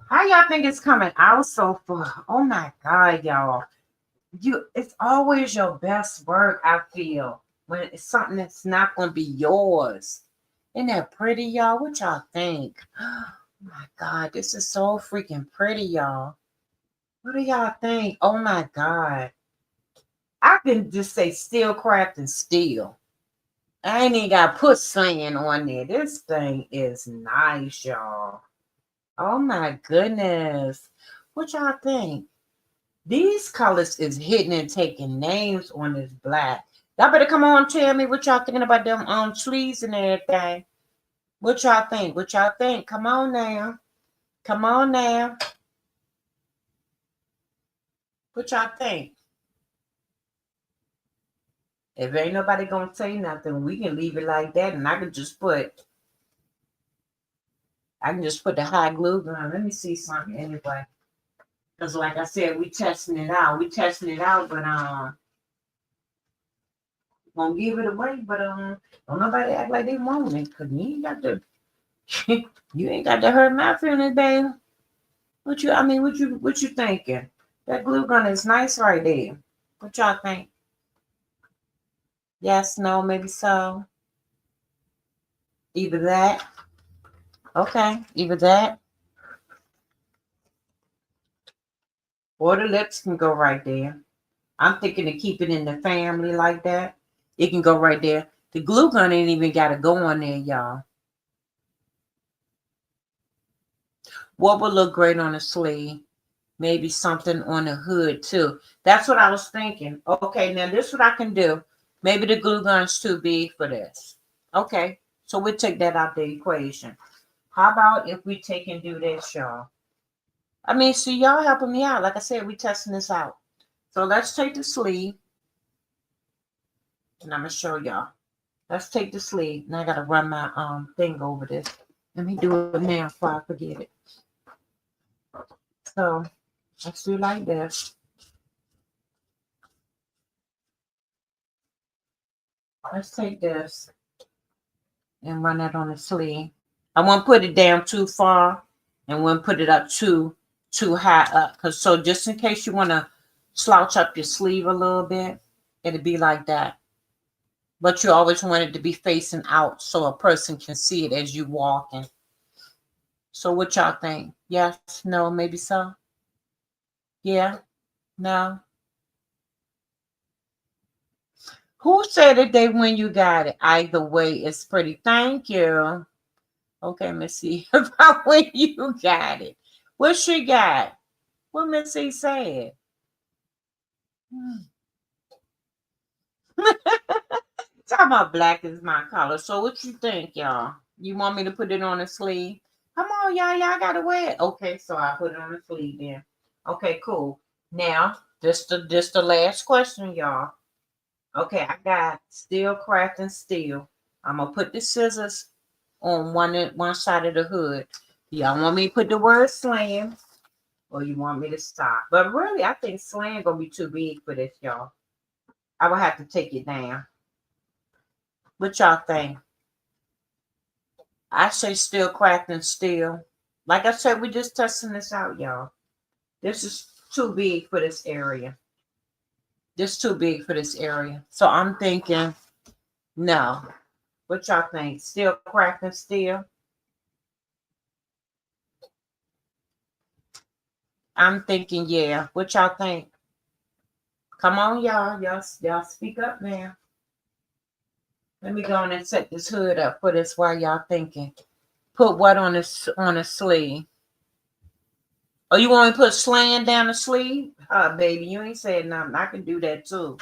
How y'all think it's coming out so far? Oh my God, y'all. It's always your best work, I feel, when it's something that's not going to be yours. Isn't that pretty, y'all? What y'all think? Oh my God, this is so freaking pretty, y'all. What do y'all think? Oh my God. I can just say steel craft and steel. I ain't even got to put sand on there. This thing is nice, y'all. Oh my goodness. What y'all think? These colors is hitting and taking names on this black. Y'all better come on and tell me what y'all thinking about them sleeves and everything. What y'all think? What y'all think? Come on now. Come on now. What y'all think? If ain't nobody gonna say nothing, we can leave it like that, and I can just put the hot glue gun. Let me see something anyway. Because like I said, we testing it out. But gonna give it away, but don't nobody act like they want it, because you ain't got to you ain't got to hurt my feelings, baby. What you thinking? That glue gun is nice right there. What y'all think? Yes, no, maybe so. Either that. Okay, either that. Or the lips can go right there. I'm thinking of keep it in the family like that. It can go right there. The glue gun ain't even got to go on there, y'all. What would look great on a sleeve? maybe something on the hood too. That's what I was thinking. Okay, now this is what I can do. Maybe the glue gun's too big for this. Okay, so we'll take that out the equation. How about if we take and do this, y'all? I mean, see, y'all helping me out. Like I said, we testing this out. So let's take the sleeve, and I'm gonna show y'all. Let's take the sleeve. Now I gotta run my thing over this. Let me do it now before I forget it. So let's do like this. Let's take this and run that on the sleeve. I won't put it down too far and won't put it up too high up. Cause so just in case you want to slouch up your sleeve a little bit, it'll be like that. But you always want it to be facing out so a person can see it as you walking. So what y'all think? Yes, no, maybe so? Yeah, no. Who said that they when you got it? Either way, it's pretty. Thank you. Okay, Missy, about when you got it. What she got? What Missy said? Talking about black is my color. So what you think, y'all? You want me to put it on the sleeve? Come on, y'all. Y'all gotta wear it. Okay, so I put it on the sleeve then. Okay, cool. Now, this the last question, y'all. Okay, I got steel crafting steel. I'm gonna put the scissors on one side of the hood. Y'all want me to put the word slam, or you want me to stop? But really, I think slam gonna be too big for this, y'all. I will have to take it down. What y'all think? I say steel crafting steel. Like I said, we just testing this out, y'all. This is too big for this area. This too big for this area. So I'm thinking, no. What y'all think? Steel crafting steel? I'm thinking, yeah. What y'all think? Come on, y'all. Y'all speak up now. Let me go on and set this hood up for this while y'all thinking. Put what on the sleeve? Oh, you want to put slaying down the sleeve? Baby, you ain't said nothing. I can do that too.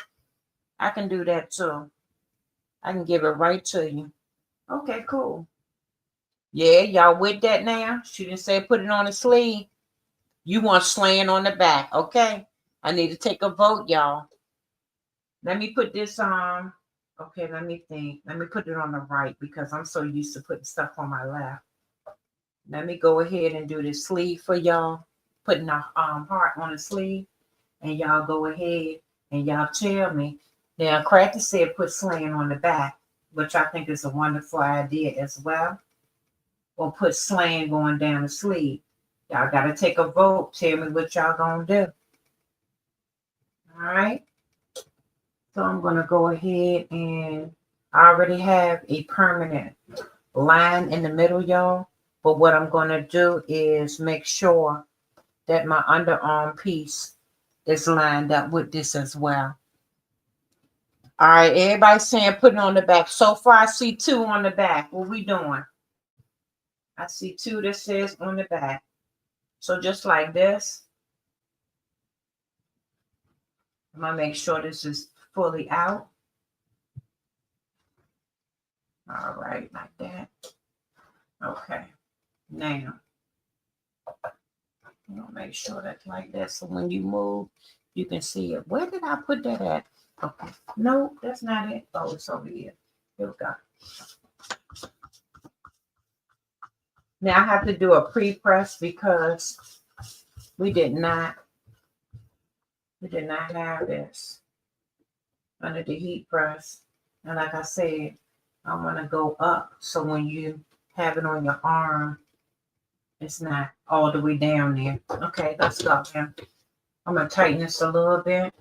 I can do that too. I can give it right to you. Okay, cool. Yeah, y'all with that now? She didn't say put it on the sleeve. You want slaying on the back. Okay. I need to take a vote, y'all. Let me put this on. Okay, let me think. Let me put it on the right because I'm so used to putting stuff on my left. Let me go ahead and do this sleeve for y'all. Putting a heart on the sleeve. And y'all go ahead and y'all tell me. Now, Crafty said put slaying on the back, which I think is a wonderful idea as well. Or put slaying going down the sleeve. Y'all got to take a vote. Tell me what y'all going to do. All right. So I'm going to go ahead and I already have a permanent line in the middle, y'all. But what I'm going to do is make sure that my underarm piece is lined up with this as well. All right, everybody saying put it on the back. So far, I see 2 on the back. What we doing? I see 2 that says on the back. So just like this, I'm going to make sure this is fully out. All right, like that. Okay, now, I'm going to make sure that's like that. So when you move, you can see it. Where did I put that at? Okay, no, that's not it. Oh, it's over here. Here we go. Now I have to do a pre-press because we did not have this under the heat press. And like I said, I'm going to go up so when you have it on your arm, it's not all the way down there. Okay, let's go now. I'm going to tighten this a little bit.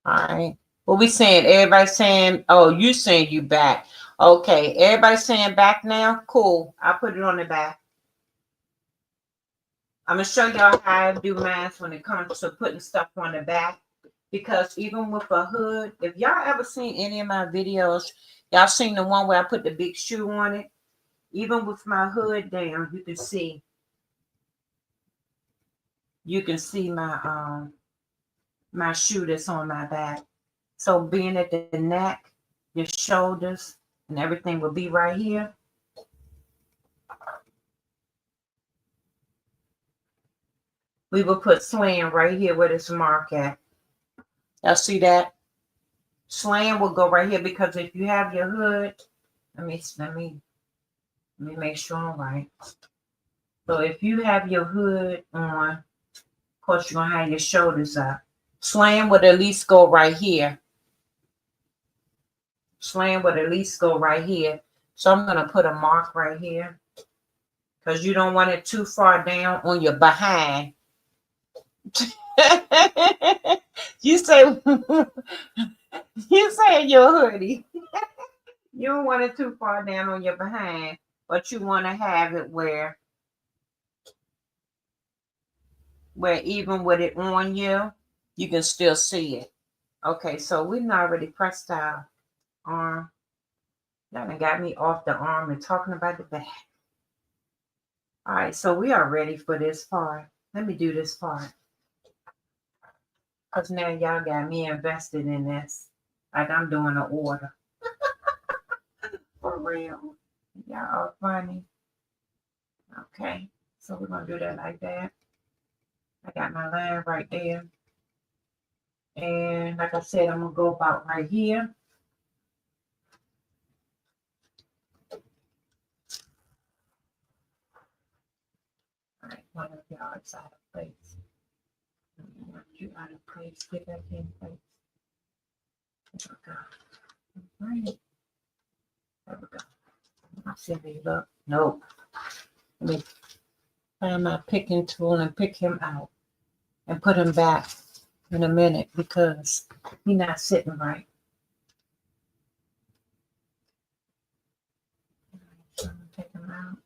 All right. What we saying? Everybody saying, oh, you saying you back. Okay, everybody saying back now? Cool. I'll put it on the back. I'm going to show y'all how I do mine when it comes to putting stuff on the back. Because even with a hood, if y'all ever seen any of my videos, y'all seen the one where I put the big shoe on it. Even with my hood down, you can see you can see my shoe that's on my back. So being at the neck, your shoulders, and everything will be right here. We will put slam right here where this mark at. Y'all see that? Slam will go right here because if you have your hood, let me make sure I'm right. So if you have your hood on, of course you're gonna have your shoulders up. Slam would at least go right here. Slam would at least go right here. So I'm gonna put a mark right here because you don't want it too far down on your behind. You say you say your hoodie. You don't want it too far down on your behind, but you want to have it where even with it on you, you can still see it. Okay, so we've already pressed our arm. That done got me off the arm and talking about the back. All right, so we are ready for this part. Let me do this part. Because now y'all got me invested in this. Like I'm doing an order. For real. Y'all are funny. Okay, so we're going to do that like that. I got my line right there. And like I said, I'm going to go about right here. All right, one of y'all is out of place. Want you out of place. Get back in place. There we go. All right. There we go. I see me look. Nope. Let me find my picking tool and pick him out and put him back in a minute because he's not sitting right. So I'm gonna take him out.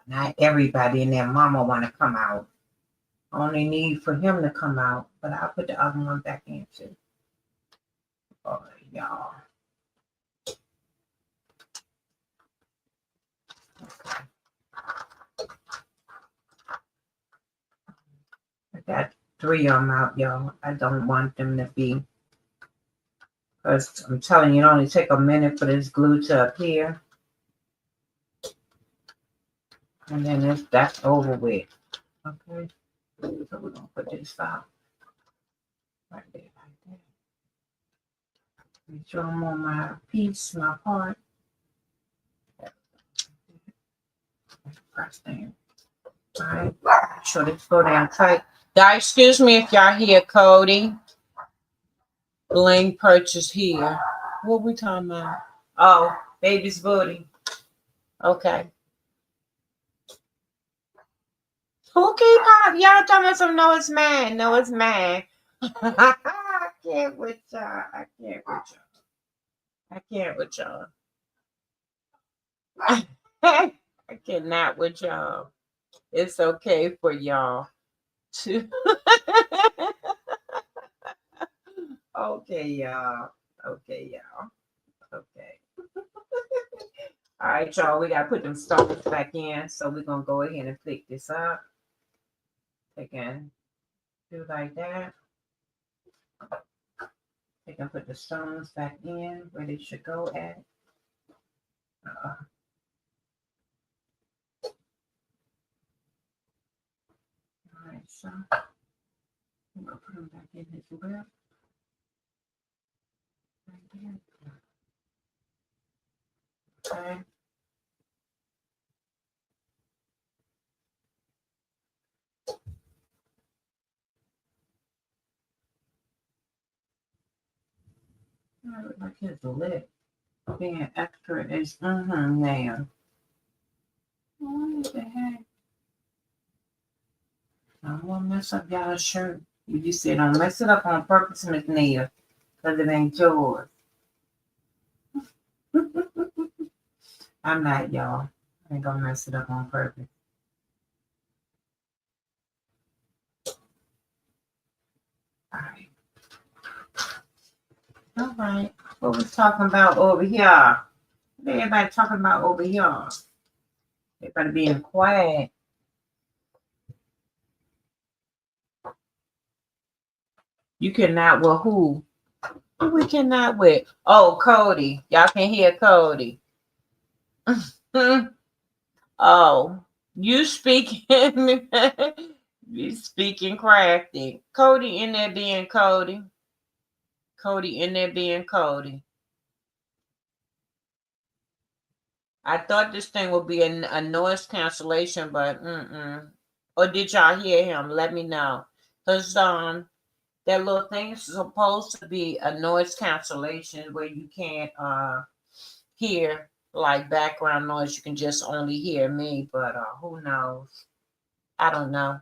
Not everybody and their mama want to come out. Only need for him to come out, but I'll put the other one back in too. Oh, y'all. Okay. I got 3 of them out, y'all. I don't want them to be, because I'm telling you, it only take a minute for this glue to appear. And then that's over with. Okay. So we're going to put this out. Right there, like that. Make sure I'm on my piece, my part. Press down. All right. Make sure this go down tight. Y'all, excuse me if y'all hear Cody. Bling purchase here. What we talking about? Oh, baby's booty. Okay. Who keep on? Y'all talking about some? No, it's mine. No, it's mine. I can't with y'all. I can't with y'all. I can't with y'all. I cannot with y'all. It's okay for y'all to. Okay, y'all. Okay, y'all. Okay. All right, y'all. We gotta put them stones back in, so we're gonna go ahead and flick this up. Again, do like that. They can put the stones back in where they should go at. All right, so I'm gonna put them back in his lip. Right there. Okay. Look like his lip being extra is now. What the heck? I don't want to mess up y'all's shirt. You said don't mess it up on purpose, McNeil, because it ain't yours. I'm not, y'all. I ain't gonna mess it up on purpose. All right. All right. What we talking about over here? Everybody talking about over here. Everybody being quiet. You cannot with who? Who we cannot with? Oh, Cody. Y'all can hear Cody. Oh, you speaking. You speaking crafty. Cody in there being Cody. Cody in there being Cody. I thought this thing would be a noise cancellation, but Or did y'all hear him? Let me know. Because that little thing is supposed to be a noise cancellation where you can't hear like background noise. You can just only hear me, but who knows? I don't know.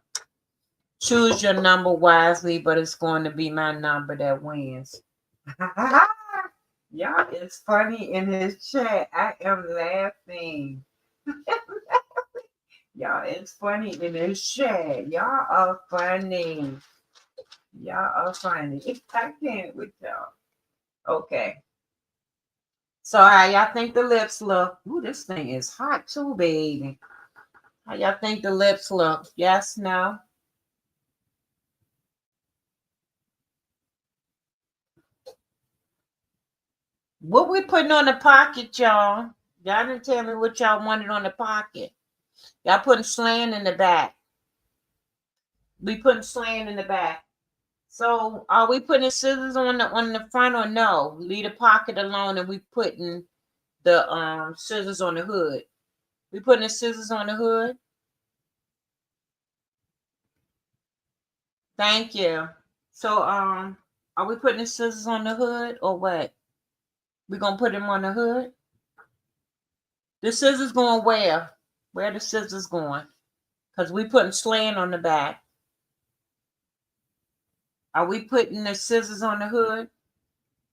Choose your number wisely, but it's going to be my number that wins. Y'all, it's funny in his chat. I am laughing. Y'all, it's funny in his chat. Y'all are funny. Y'all are funny. I can't with y'all. Okay. So how y'all think the lips look? Ooh, this thing is hot too, baby. How y'all think the lips look? Yes, no? What we putting on the pocket, y'all? Y'all didn't tell me what y'all wanted on the pocket. Y'all putting slang in the back. We putting slang in the back. So are we putting scissors on the front or no? Leave the pocket alone and we putting the scissors on the hood. We putting the scissors on the hood. Thank you. So are we putting the scissors on the hood or what? We gonna put them on the hood? The scissors going where? Where the scissors going? Because we putting slang on the back. Are we putting the scissors on the hood?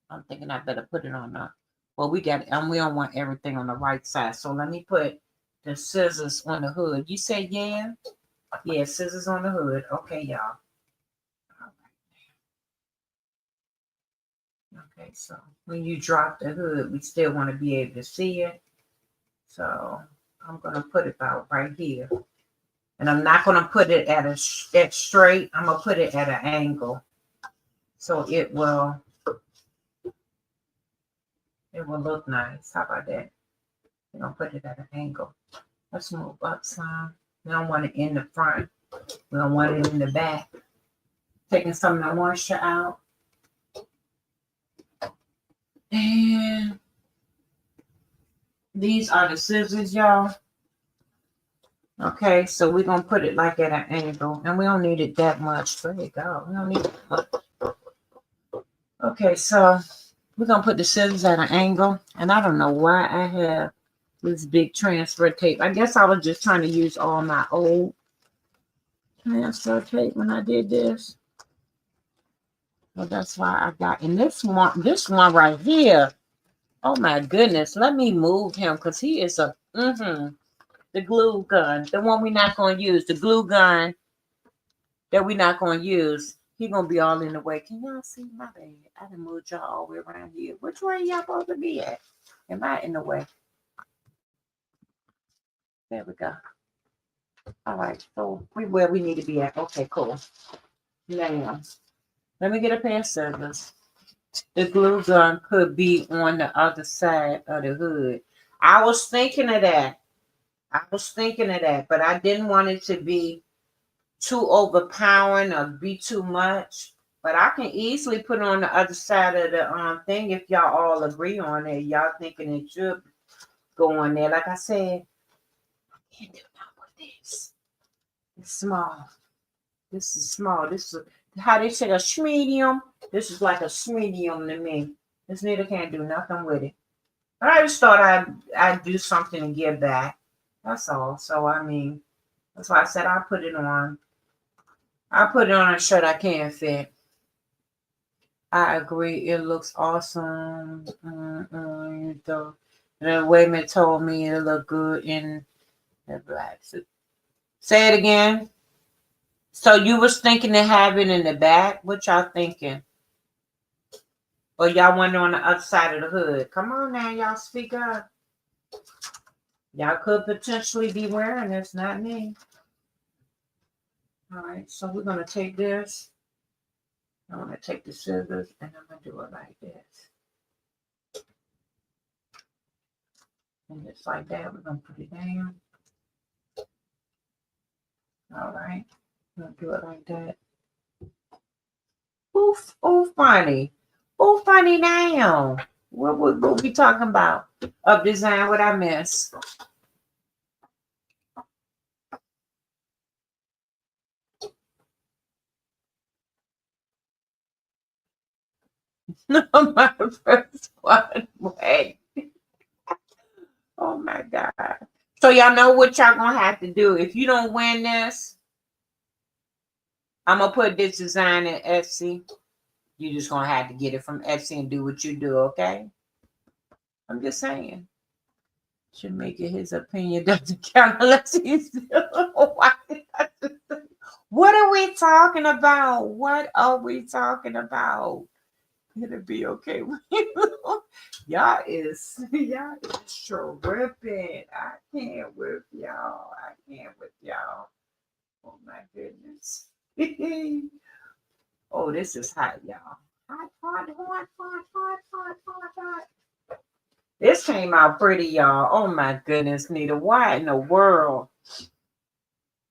I'm thinking I better put it on the. Well, we got and we don't want everything on the right side. So let me put the scissors on the hood. You say yeah? Yeah, scissors on the hood. Okay, y'all. Okay, so when you drop the hood, we still want to be able to see it. So I'm gonna put it about right here. And I'm not gonna put it at straight. I'm gonna put it at an angle. So it will look nice. How about that? We're gonna put it at an angle. Let's move up some. We don't want it in the front. We don't want it in the back. Taking some of the moisture out. And these are the scissors, y'all. Okay, so we're gonna put it like at an angle. And we don't need it that much. There you go. We don't need it much. Okay, so we're gonna put the scissors at an angle. And I don't know why I have this big transfer tape. I guess I was just trying to use all my old transfer tape when I did this. So that's why I got in this one right here. Oh my goodness. Let me move him because he is a the glue gun. The one we're not gonna use. The glue gun that we're not gonna use. He gonna be all in the way. Can y'all see my bad? I done moved y'all all the way around here. Which way y'all supposed to be at? Am I in the way? There we go. All right, so we where we need to be at. Okay, cool. Now, let me get a pair of scissors. The glue gun could be on the other side of the hood. I was thinking of that. But I didn't want it to be too overpowering or be too much. But I can easily put it on the other side of the thing if y'all all agree on it. Y'all thinking it should go on there. Like I said, I can't do nothing with this. It's small. This is small. This is how they say a medium. This is like a medium to me. This needle can't do nothing with it. But I just thought I'd do something and give back. That's all. So I mean, that's why I said I put it on. I put it on a shirt I can't fit. I agree. It looks awesome. The Wayman told me it looked good in the black suit. Say it again. So you was thinking to have it in the back? What y'all thinking? Or y'all want it on the other side of the hood? Come on now, y'all speak up. Y'all could potentially be wearing this, not me. All right, so we're going to take this. I'm going to take the scissors and I'm going to do it like this. And just like that, we're going to put it down. All right, I'm going to do it like that. Oh, funny. Oh, funny now. What we talking about? Of design, what I miss? My first one. Wait. Oh my God. So y'all know what y'all gonna have to do. If you don't win this, I'm gonna put this design in Etsy. You're just gonna have to get it from Etsy and do what you do, okay? I'm just saying. Should make it his opinion doesn't count unless he's What are we talking about? What are we talking about? It'll be okay with you. Y'all is tripping. I can't with y'all. Oh my goodness. Oh, this is hot, y'all. Hot. This came out pretty, y'all. Oh my goodness, Nita. Why in the world?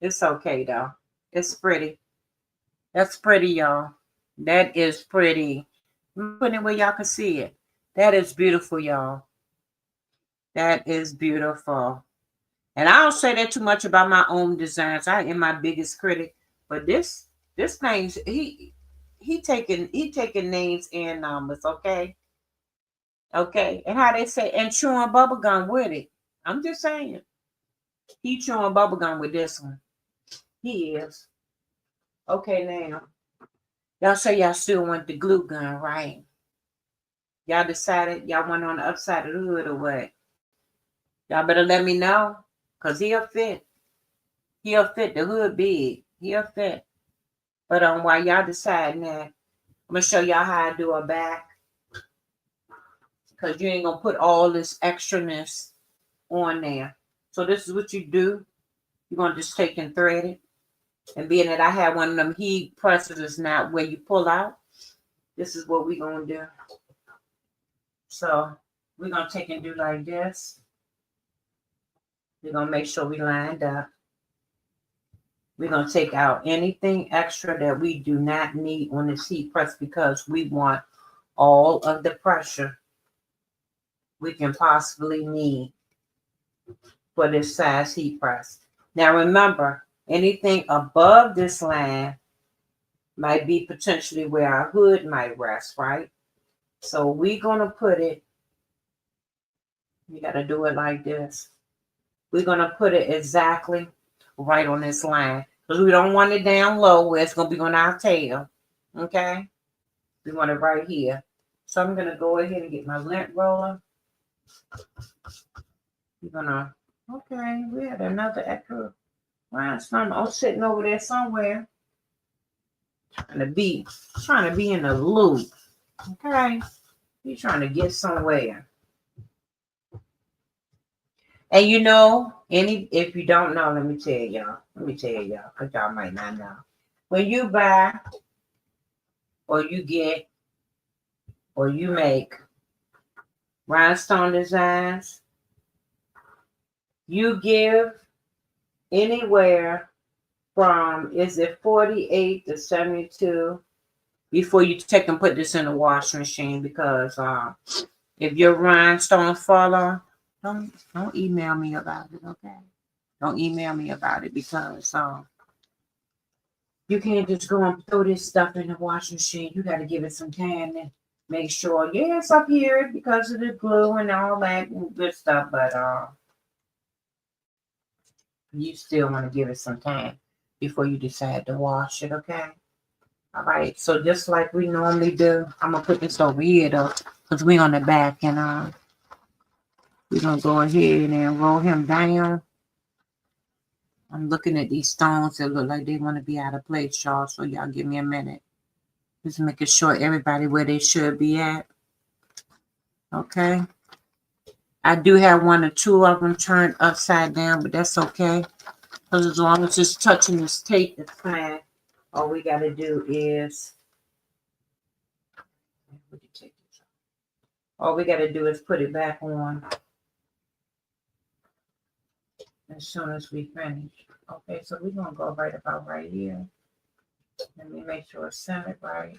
It's okay though. It's pretty. That's pretty, y'all. That is pretty. I'm putting it where y'all can see it. That is beautiful, y'all. That is beautiful. And I don't say that too much about my own designs. I am my biggest critic. But this thing, he taking names and numbers, okay? Okay. And how they say, and chewing bubblegum with it. I'm just saying. He chewing bubblegum with this one. He is. Okay, now. Y'all say y'all still want the glue gun, right? Y'all decided y'all want on the upside of the hood or what? Y'all better let me know. Because he'll fit. He'll fit. The hood big. He'll fit. But while y'all deciding that, I'm going to show y'all how I do a back. Because you ain't going to put all this extraness on there. So this is what you do. You're going to just take and thread it. And being that I have one of them heat presses now where you pull out, this is what we're going to do. So we're going to take and do like this. We're going to make sure we lined up. We're going to take out anything extra that we do not need on this heat press because we want all of the pressure we can possibly need for this size heat press. Now remember, anything above this line might be potentially where our hood might rest, right? So we're going to put it, you got to do it like this. We're going to put it exactly right on this line because we don't want it down low where it's going to be on our tail. Okay? We want it right here. So I'm going to go ahead and get my lint roller. We're going to, okay, we had another extra rhinestone sitting over there somewhere. Trying to be in the loop. Okay? He's trying to get somewhere. And you know, if you don't know, let me tell y'all, because y'all might not know. When you buy or you get or you make rhinestone designs, you give anywhere from, is it 48 to 72 before you take and put this in the washing machine because if your rhinestones fall off, don't email me about it, okay? Don't email me about it because you can't just go and throw this stuff in the washing machine. You got to give it some time and make sure, yeah, it's up here because of the glue and all that good stuff, but you still want to give it some time before you decide to wash it, okay? All right, so just like we normally do, I'm going to put this over here, though, because we're on the back, and we're going to go ahead and roll him down. I'm looking at these stones that look like they want to be out of place, y'all, so y'all give me a minute. Just making sure everybody where they should be at. Okay. I do have one or two of them turned upside down, but that's okay. Because as long as it's touching this tape, it's fine. All we got to do is, all we got to do is put it back on as soon as we finish. Okay, so we're going to go right about right here. Let me make sure it's centered right.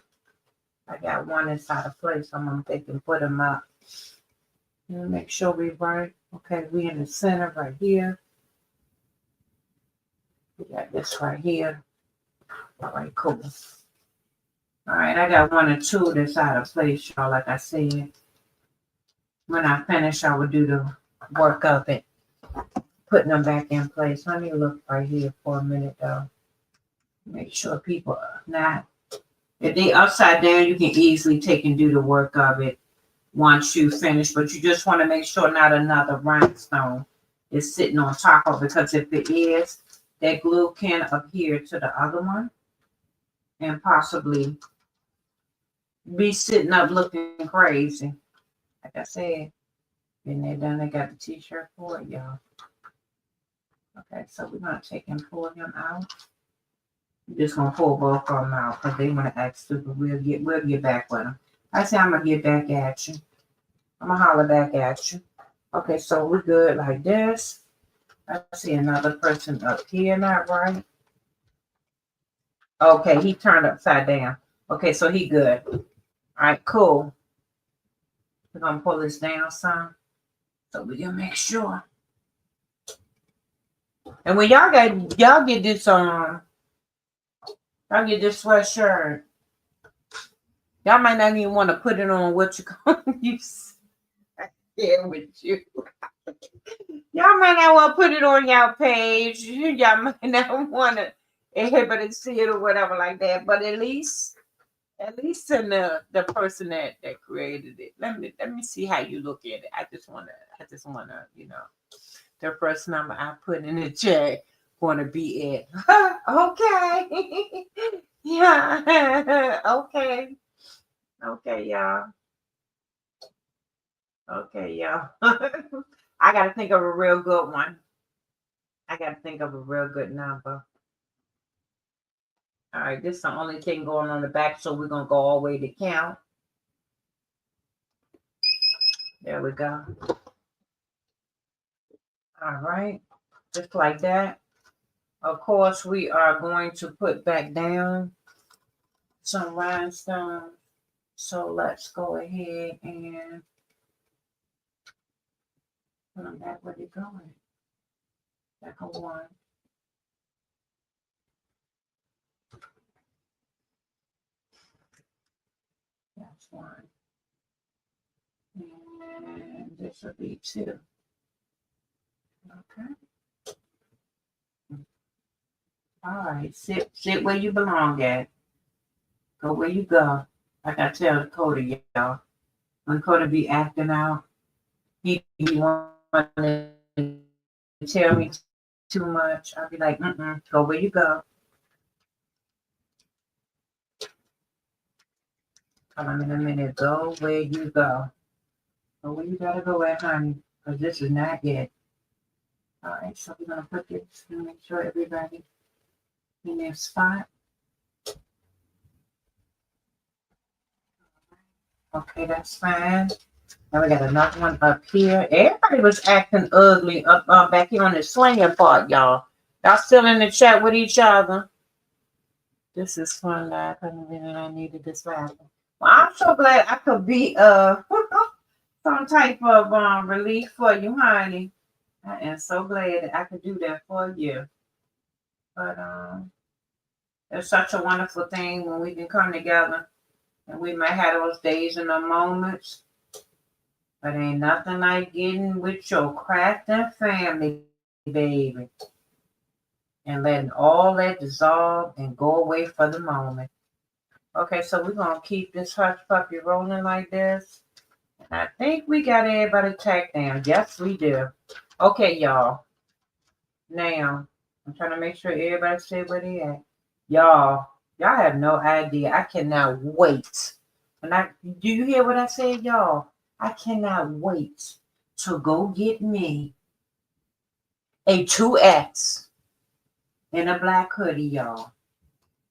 I got one inside of place. I'm going to take and put them up. Make sure we right. Okay, we in the center right here. We got this right here. All right, cool. All right, I got one or two that's out of place, y'all. Like I said, when I finish, I will do the work of it, putting them back in place. Let me look right here for a minute, though. Make sure people are not. If they upside down, you can easily take and do the work of it once you finish, but you just want to make sure not another rhinestone is sitting on top of it, because if it is, that glue can adhere to the other one and possibly be sitting up looking crazy. Like I said, been there, done. They got the t-shirt for it, y'all. Okay, so we're gonna take and pull him out. We're just gonna pull both of them out because they want to act stupid. We'll get back with them. I say I'm gonna get back at you. I'm gonna holler back at you. Okay, so we're good like this. I see another person up here, not right. Okay, he turned upside down. Okay, so he good. All right, cool. We're gonna pull this down some, so we can make sure. And when y'all get this y'all get this sweatshirt, y'all might not even want to put it on what you gonna use. Yeah, with you. Y'all might not want to put it on y'all page. Y'all might not want to everybody see it or whatever like that. But at least in the person that created it. Let me see how you look at it. I just wanna, the first number I put in the chat gonna be it. Okay. Yeah. Okay. Okay, y'all. Okay, y'all. I gotta think of a real good one. I gotta think of a real good number. All right, this is the only thing going on the back, so we're gonna go all the way to count. There we go. All right, just like that. Of course, we are going to put back down some rhinestones. So let's go ahead and put them back where they're going. Back on one. That's one. And this will be two. Okay. All right. Sit where you belong at. Go where you go. Like I tell Cody, y'all. When Cody be acting out, he want to tell me too much. I'll be like, go where you go. Tell him in a minute, go where you go. Go where you gotta go at, honey, because this is not it. All right, so we're gonna put this and make sure everybody in their spot. Okay, that's fine. Now we got another one up here. Everybody was acting ugly up back here on the swinging part, y'all. Y'all still in the chat with each other. This is fun, I couldn't believe I needed this raffle. Well, I'm so glad I could be some type of relief for you, honey. I am so glad that I could do that for you. But it's such a wonderful thing when we can come together, and we might have those days and those moments. But ain't nothing like getting with your crafting family, baby, and letting all that dissolve and go away for the moment. Okay, so we're going to keep this hush puppy rolling like this. And I think we got everybody tacked down. Yes, we do. Okay, y'all. Now, I'm trying to make sure everybody stay where they at. Y'all have no idea. I cannot wait. Do you hear what I said, y'all? I cannot wait to go get me a 2X and a black hoodie, y'all,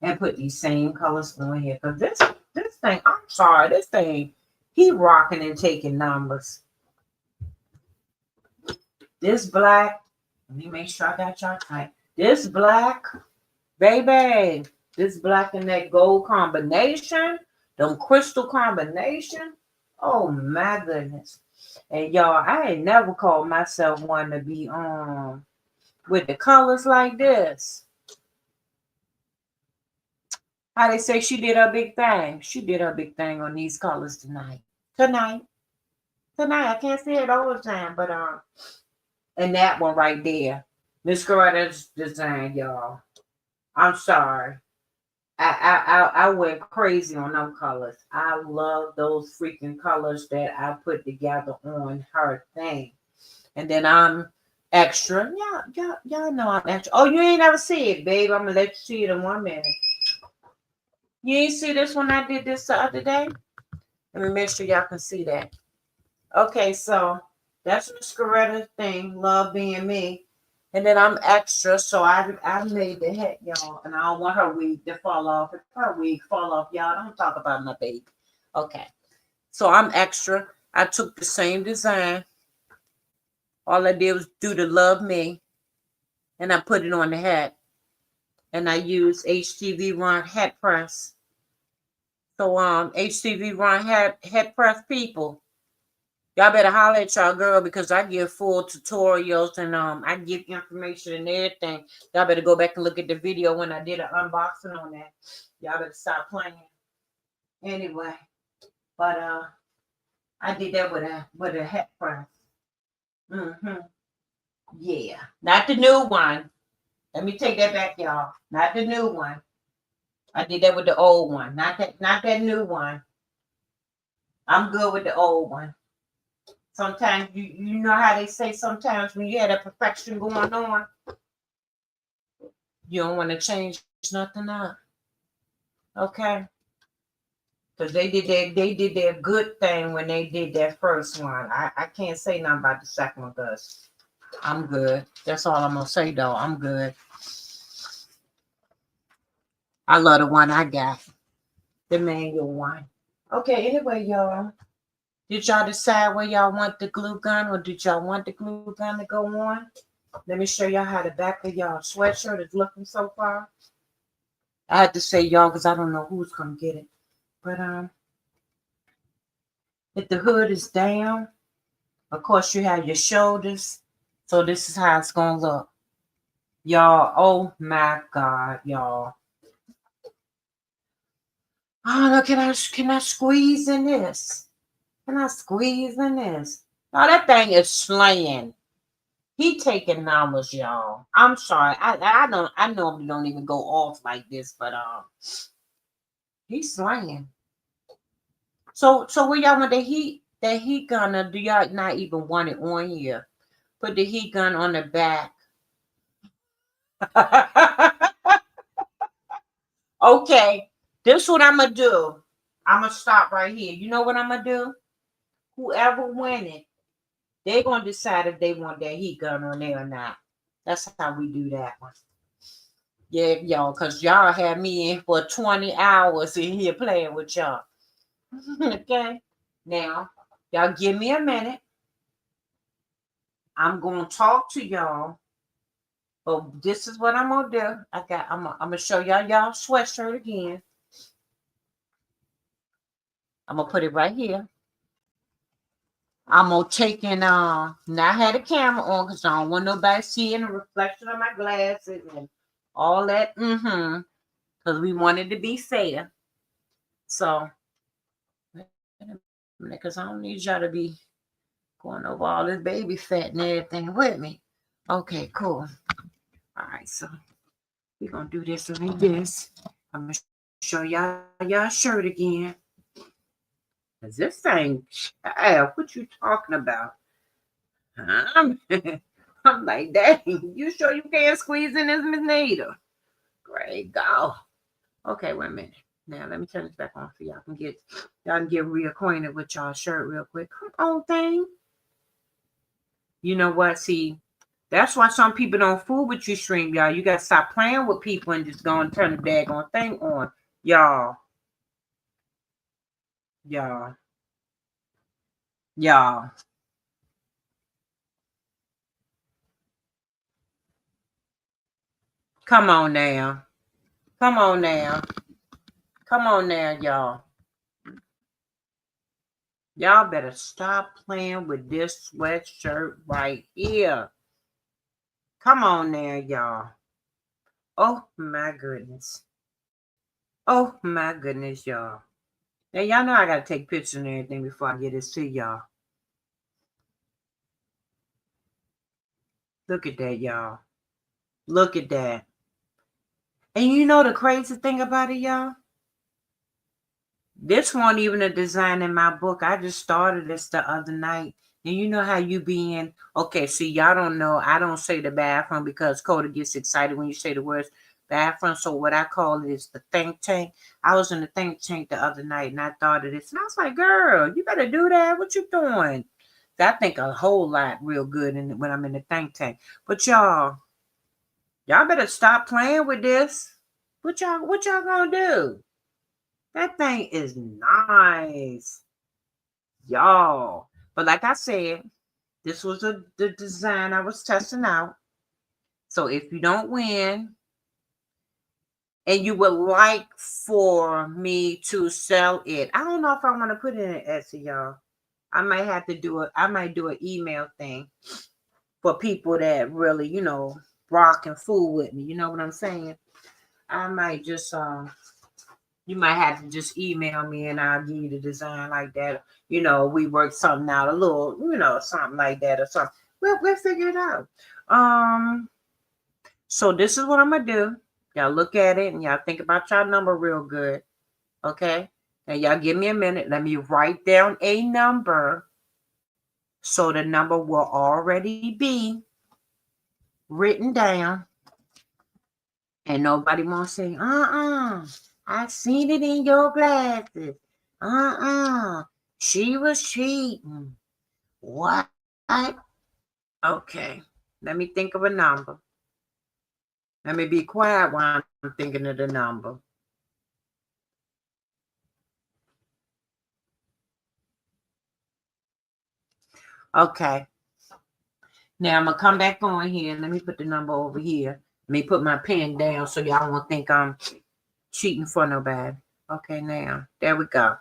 and put these same colors on here. Because this thing, I'm sorry, this thing, he rocking and taking numbers. This black, let me make sure I got y'all right. This black, baby, this black and that gold combination, them crystal combination. Oh my goodness. And y'all, I ain't never called myself one to be with the colors like this. How they say she did her big thing. She did her big thing on these colors tonight. Tonight. I can't say it all the time, but and that one right there. Miss Coretta's design, y'all. I'm sorry. I went crazy on them colors. I love those freaking colors that I put together on her thing. And then I'm extra. Y'all know I'm extra. Oh, you ain't never see it, babe. I'm gonna let you see it in 1 minute. You ain't see this when I did this the other day? Let me make sure y'all can see that. Okay, so that's Miss Coretta's thing, love being me. And then I'm extra, so I made the head, y'all. And I don't want her wig to fall off. If her wig fall off, y'all, don't talk about my baby. Okay. So I'm extra. I took the same design. All I did was do the love me. And I put it on the hat. And I used HTV Ron hat press. So HTV Ron hat press people. Y'all better holler at y'all girl because I give full tutorials and I give information and everything. Y'all better go back and look at the video when I did an unboxing on that. Y'all better stop playing. Anyway, but I did that with a hat press. Yeah, not the new one. Let me take that back, y'all. Not the new one. I did that with the old one. Not that new one. I'm good with the old one. Sometimes you know how they say sometimes when you had a perfection going on, you don't want to change nothing up. Okay? Because they did their good thing when they did that first one. I can't say nothing about the second one because I'm good. That's all I'm gonna say though. I'm good. I love the one I got. The manual one. Okay, anyway, y'all. Did y'all decide where y'all want the glue gun or did y'all want the glue gun to go on? Let me show y'all how the back of y'all sweatshirt is looking so far. I had to say y'all because I don't know who's going to get it. But if the hood is down, of course you have your shoulders. So this is how it's going to look. Y'all, oh my God, y'all. Oh, no, can I squeeze in this? Can I squeeze in this? Oh, that thing is slaying. He taking numbers, y'all. I'm sorry. I normally don't even go off like this, but he's slaying. So where y'all want the heat gun, or do y'all not even want it on here? Put the heat gun on the back. Okay, this is what I'm gonna do. I'm gonna stop right here. You know what I'm gonna do? Whoever win it, they're gonna decide if they want that heat gun on there or not. That's how we do that one. Yeah, y'all, because y'all had me in for 20 hours in here playing with y'all. Okay? Now, y'all give me a minute. I'm going to talk to y'all. But this is what I'm going to do. I'm going to show y'all sweatshirt again. I'm going to put it right here. I'm going to take and now I had a camera on because I don't want nobody seeing the reflection of my glasses and all that. Because we wanted to be fair. So, because I don't need y'all to be going over all this baby fat and everything with me. Okay, cool. All right, so we're going to do this like this. I'm going to show y'all shirt again. Is this thing, what you talking about? I'm like, dang, you sure you can't squeeze in this, Miss Nita? Great, go. Okay, wait a minute. Now let me turn this back on so y'all can get reacquainted with y'all shirt real quick. Come on, thing. You know what? See, that's why some people don't fool with you, stream, y'all. You gotta stop playing with people and just go and turn the daggone thing on. Y'all. Y'all. Y'all. Come on now. Come on now. Come on now, y'all. Y'all better stop playing with this sweatshirt right here. Come on now, y'all. Oh my goodness. Oh my goodness, y'all. Now y'all know I gotta take pictures and everything before I get this to y'all. Look at that, y'all. Look at that. And you know the crazy thing about it, y'all? This wasn't even a design in my book. I just started this the other night. And you know how you be in, okay, see, y'all don't know. I don't say the bathroom because Coda gets excited when you say the words bathroom. So what I call it is the think tank. I was in the think tank the other night and I thought of this. And I was like, girl, you better do that. What you doing? I think a whole lot real good when I'm in the think tank. But y'all better stop playing with this. What y'all gonna do? That thing is nice, y'all. But like I said, this was the design I was testing out. So if you don't win and you would like for me to sell it, I don't know if I want to put it in Etsy, y'all. I might have to do it. I might do an email thing for people that really, rock and fool with me. You know what I'm saying? I might just you might have to just email me and I'll give you the design like that. We work something out a little, something like that or something. We'll figure it out. So this is what I'm gonna do. Y'all look at it and y'all think about y'all number real good. Okay. Now y'all give me a minute. Let me write down a number so the number will already be written down. And nobody won't say, I seen it in your glasses. She was cheating. What? Okay. Let me think of a number. Let me be quiet while I'm thinking of the number. Okay. Now I'm going to come back on here. Let me put the number over here. Let me put my pen down so y'all won't think I'm cheating for nobody. Okay, now. There we go.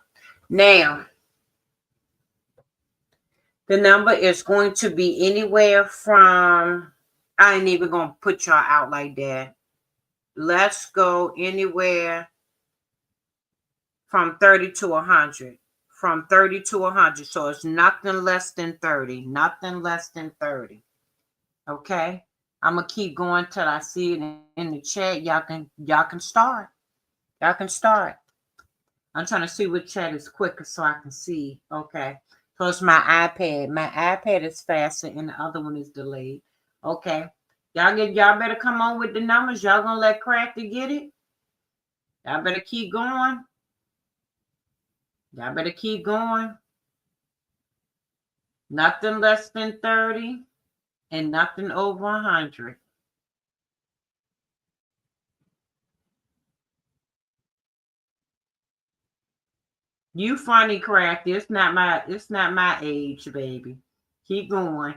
Now, the number is going to be anywhere from, I ain't even going to put y'all out like that. Let's go anywhere from 30 to 100. From 30 to 100. So it's nothing less than 30. Nothing less than 30. Okay? I'm going to keep going till I see it in the chat. Y'all can start. Y'all can start. I'm trying to see which chat is quicker so I can see. Okay. So it's my iPad. My iPad is faster and the other one is delayed. Okay. Y'all better come on with the numbers. Y'all gonna let Crafty get it? Y'all better keep going. Y'all better keep going. Nothing less than 30 and nothing over 100. You funny, Crafty. It's not my age, baby. Keep going.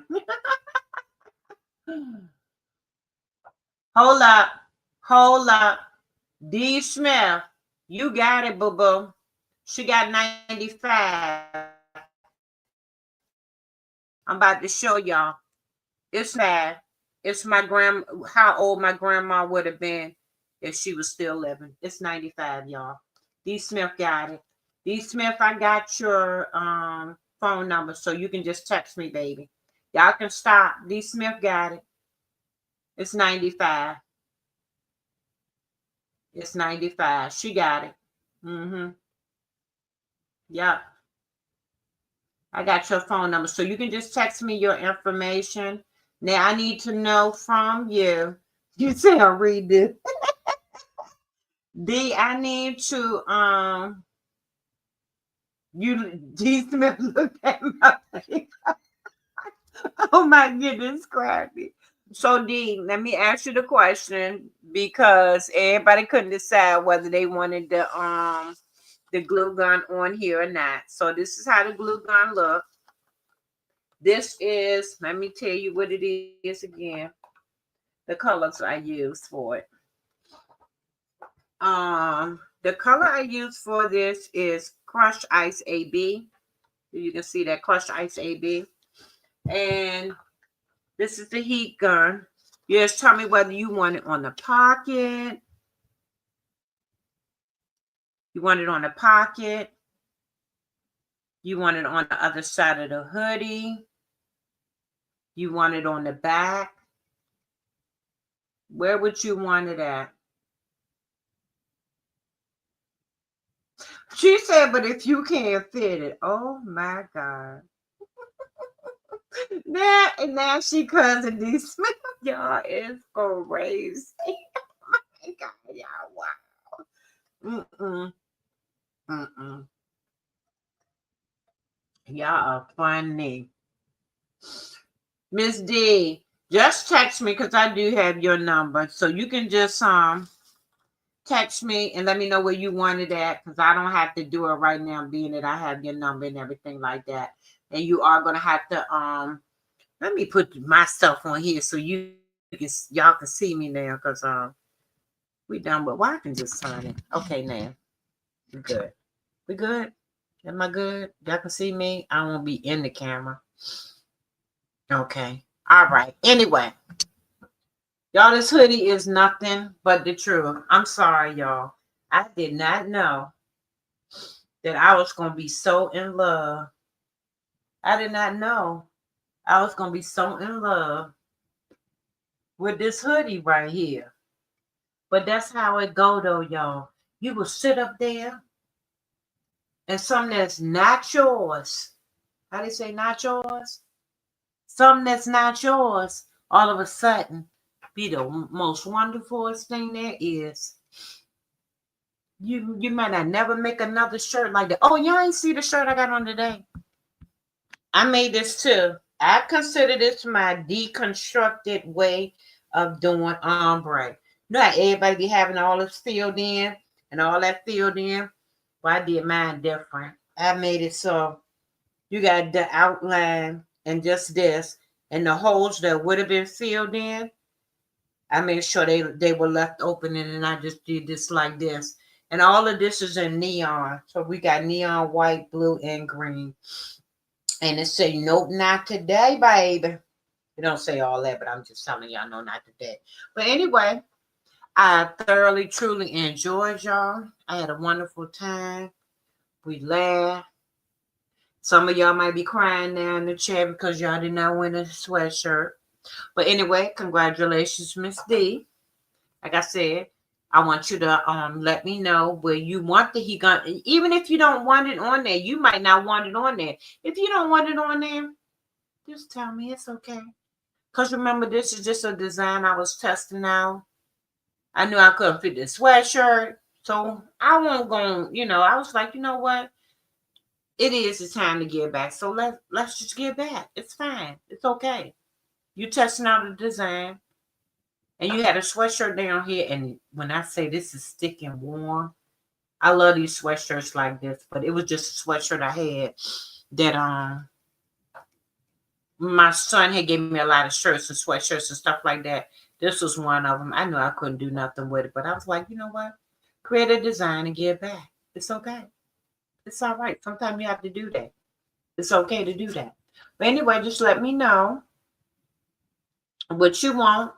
Hold up. Hold up. D. Smith, you got it, boo-boo. She got 95. I'm about to show y'all. It's bad. It's how old my grandma would have been if she was still living. It's 95, y'all. D. Smith got it. D. Smith, I got your phone number, so you can just text me, baby. Y'all can stop. D. Smith got it. It's 95. It's 95. She got it. Mm-hmm. Yep. I got your phone number. So you can just text me your information. Now I need to know from you. You say I'll read this. D, I need to D Smith look at my face. Oh my goodness, Scrappy. So D, let me ask you the question because everybody couldn't decide whether they wanted the glue gun on here or not. So this is how the glue gun look. This is, let me tell you what it is again. The colors I use for it. The color I use for this is Crushed Ice AB. You can see that Crushed Ice AB. And this is the heat gun. You just tell me whether you want it on the pocket. You want it on the pocket. You want it on the other side of the hoodie. You want it on the back. Where would you want it at? She said, but if you can't fit it, oh my God. Now she cousin these y'all is crazy. Oh my God, y'all, wow. Mm-mm. Mm-mm. Y'all are funny. Miss D, just text me because I do have your number. So you can just text me and let me know where you want it at because I don't have to do it right now, being that I have your number and everything like that. And you are gonna have to let me put myself on here so y'all can see me now because we done, but I can just sign it. Okay, now we good. We good? Am I good? Y'all can see me. I won't be in the camera. Okay. All right. Anyway, y'all, this hoodie is nothing but the truth. I'm sorry, y'all. I did not know that I was gonna be so in love. I did not know I was gonna be so in love with this hoodie right here. But that's how it go though, y'all. You will sit up there and something that's not yours. How they say not yours? Something that's not yours, all of a sudden, be the most wonderfulest thing there is. You might not never make another shirt like that. Oh, y'all ain't see the shirt I got on today. I made this too. I consider this my deconstructed way of doing ombre. You know how everybody be having all this filled in and all that filled in? Well, I did mine different. I made it so you got the outline and just this, and the holes that would have been filled in, I made sure they were left open, and I just did this like this. And all of this is in neon. So we got neon white, blue, and green. And it say, nope, not today, baby. It don't say all that, but I'm just telling y'all, no, not today. But anyway, I thoroughly, truly enjoyed y'all. I had a wonderful time. We laughed. Some of y'all might be crying now in the chat because y'all did not win a sweatshirt. But anyway, congratulations, Miss D. Like I said, I want you to let me know where you want the heat gun. Even if you don't want it on there, you might not want it on there. If you don't want it on there, just tell me it's okay. Because remember, this is just a design I was testing out. I knew I couldn't fit the sweatshirt. So I won't go, I was like, you know what? It is the time to give back. So let's just give back. It's fine. It's okay. You testing out a design. And you had a sweatshirt down here. And when I say this is thick and warm, I love these sweatshirts like this. But it was just a sweatshirt I had that my son had given me a lot of shirts and sweatshirts and stuff like that. This was one of them. I knew I couldn't do nothing with it, but I was like, you know what? Create a design and give back. It's okay. It's all right. Sometimes you have to do that. It's okay to do that. But anyway, just let me know what you want.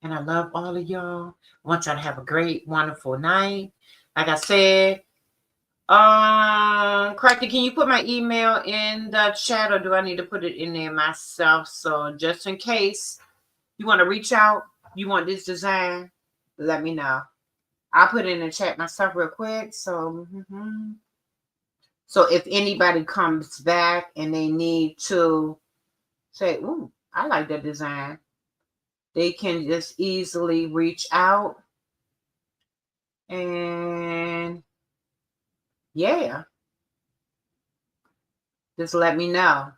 And I love all of y'all. I want y'all to have a great, wonderful night. Like I said, Cracky, can you put my email in the chat or do I need to put it in there myself? So just in case you want to reach out, you want this design, let me know. I'll put it in the chat myself real quick. So, so if anybody comes back and they need to say, ooh, I like that design, they can just easily reach out. And yeah, just let me know.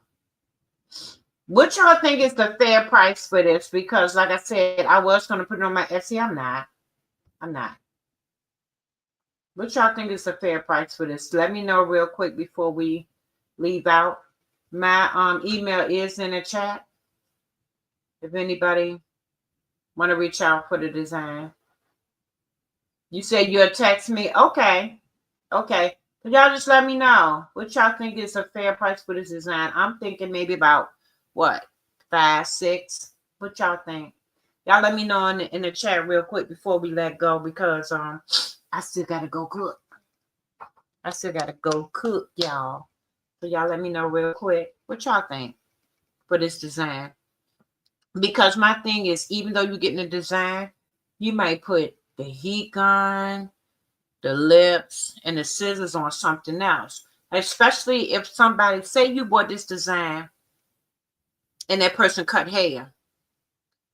What y'all think is the fair price for this? Because like I said, I was going to put it on my Etsy. I'm not. I'm not. What y'all think is the fair price for this? Let me know real quick before we leave out. My email is in the chat. If anybody want to reach out for the design. You said you'll text me. Okay. Okay. But y'all just let me know what y'all think is a fair price for this design. I'm thinking maybe about what? 5, 6. What y'all think? Y'all let me know in the chat real quick before we let go, because I still gotta go cook. I still gotta go cook, y'all. So y'all let me know real quick what y'all think for this design. Because my thing is, even though you're getting a design, you might put the heat gun, the lips, and the scissors on something else. Especially if somebody, say you bought this design and that person cut hair.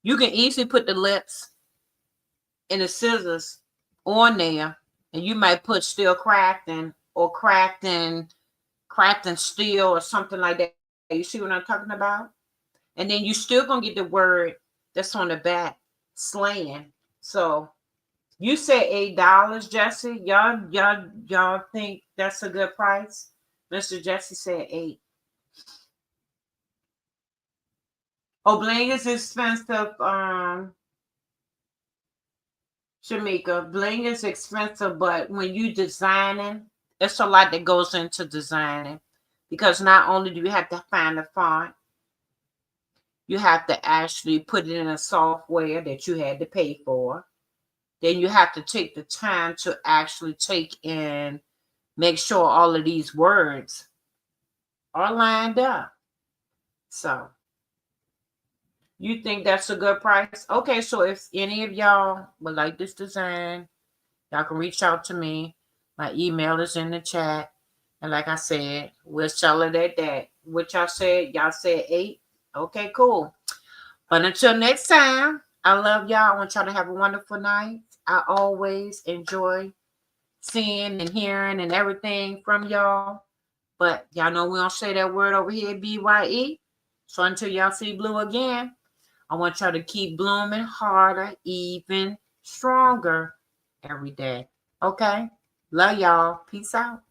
You can easily put the lips and the scissors on there, and you might put steel crafting or crafting steel or something like that. You see what I'm talking about? And then you still gonna get the word that's on the back, slaying. So you say $8, Jesse. Y'all think that's a good price? Mr. Jesse said 8. Oh, bling is expensive. Shamika, bling is expensive, but when you designing, it's a lot that goes into designing, because not only do you have to find the font, you have to actually put it in a software that you had to pay for. Then you have to take the time to actually take and make sure all of these words are lined up. So you think that's a good price? Okay, so if any of y'all would like this design, y'all can reach out to me. My email is in the chat. And like I said, we'll sell it at that. What y'all said? Y'all said 8? Okay, cool. But until next time, I love y'all. I want y'all to have a wonderful night. I always enjoy seeing and hearing and everything from y'all. But y'all know we don't say that word over here, BYE. So until y'all see blue again, I want y'all to keep blooming harder, even stronger every day. Okay? Love y'all. Peace out.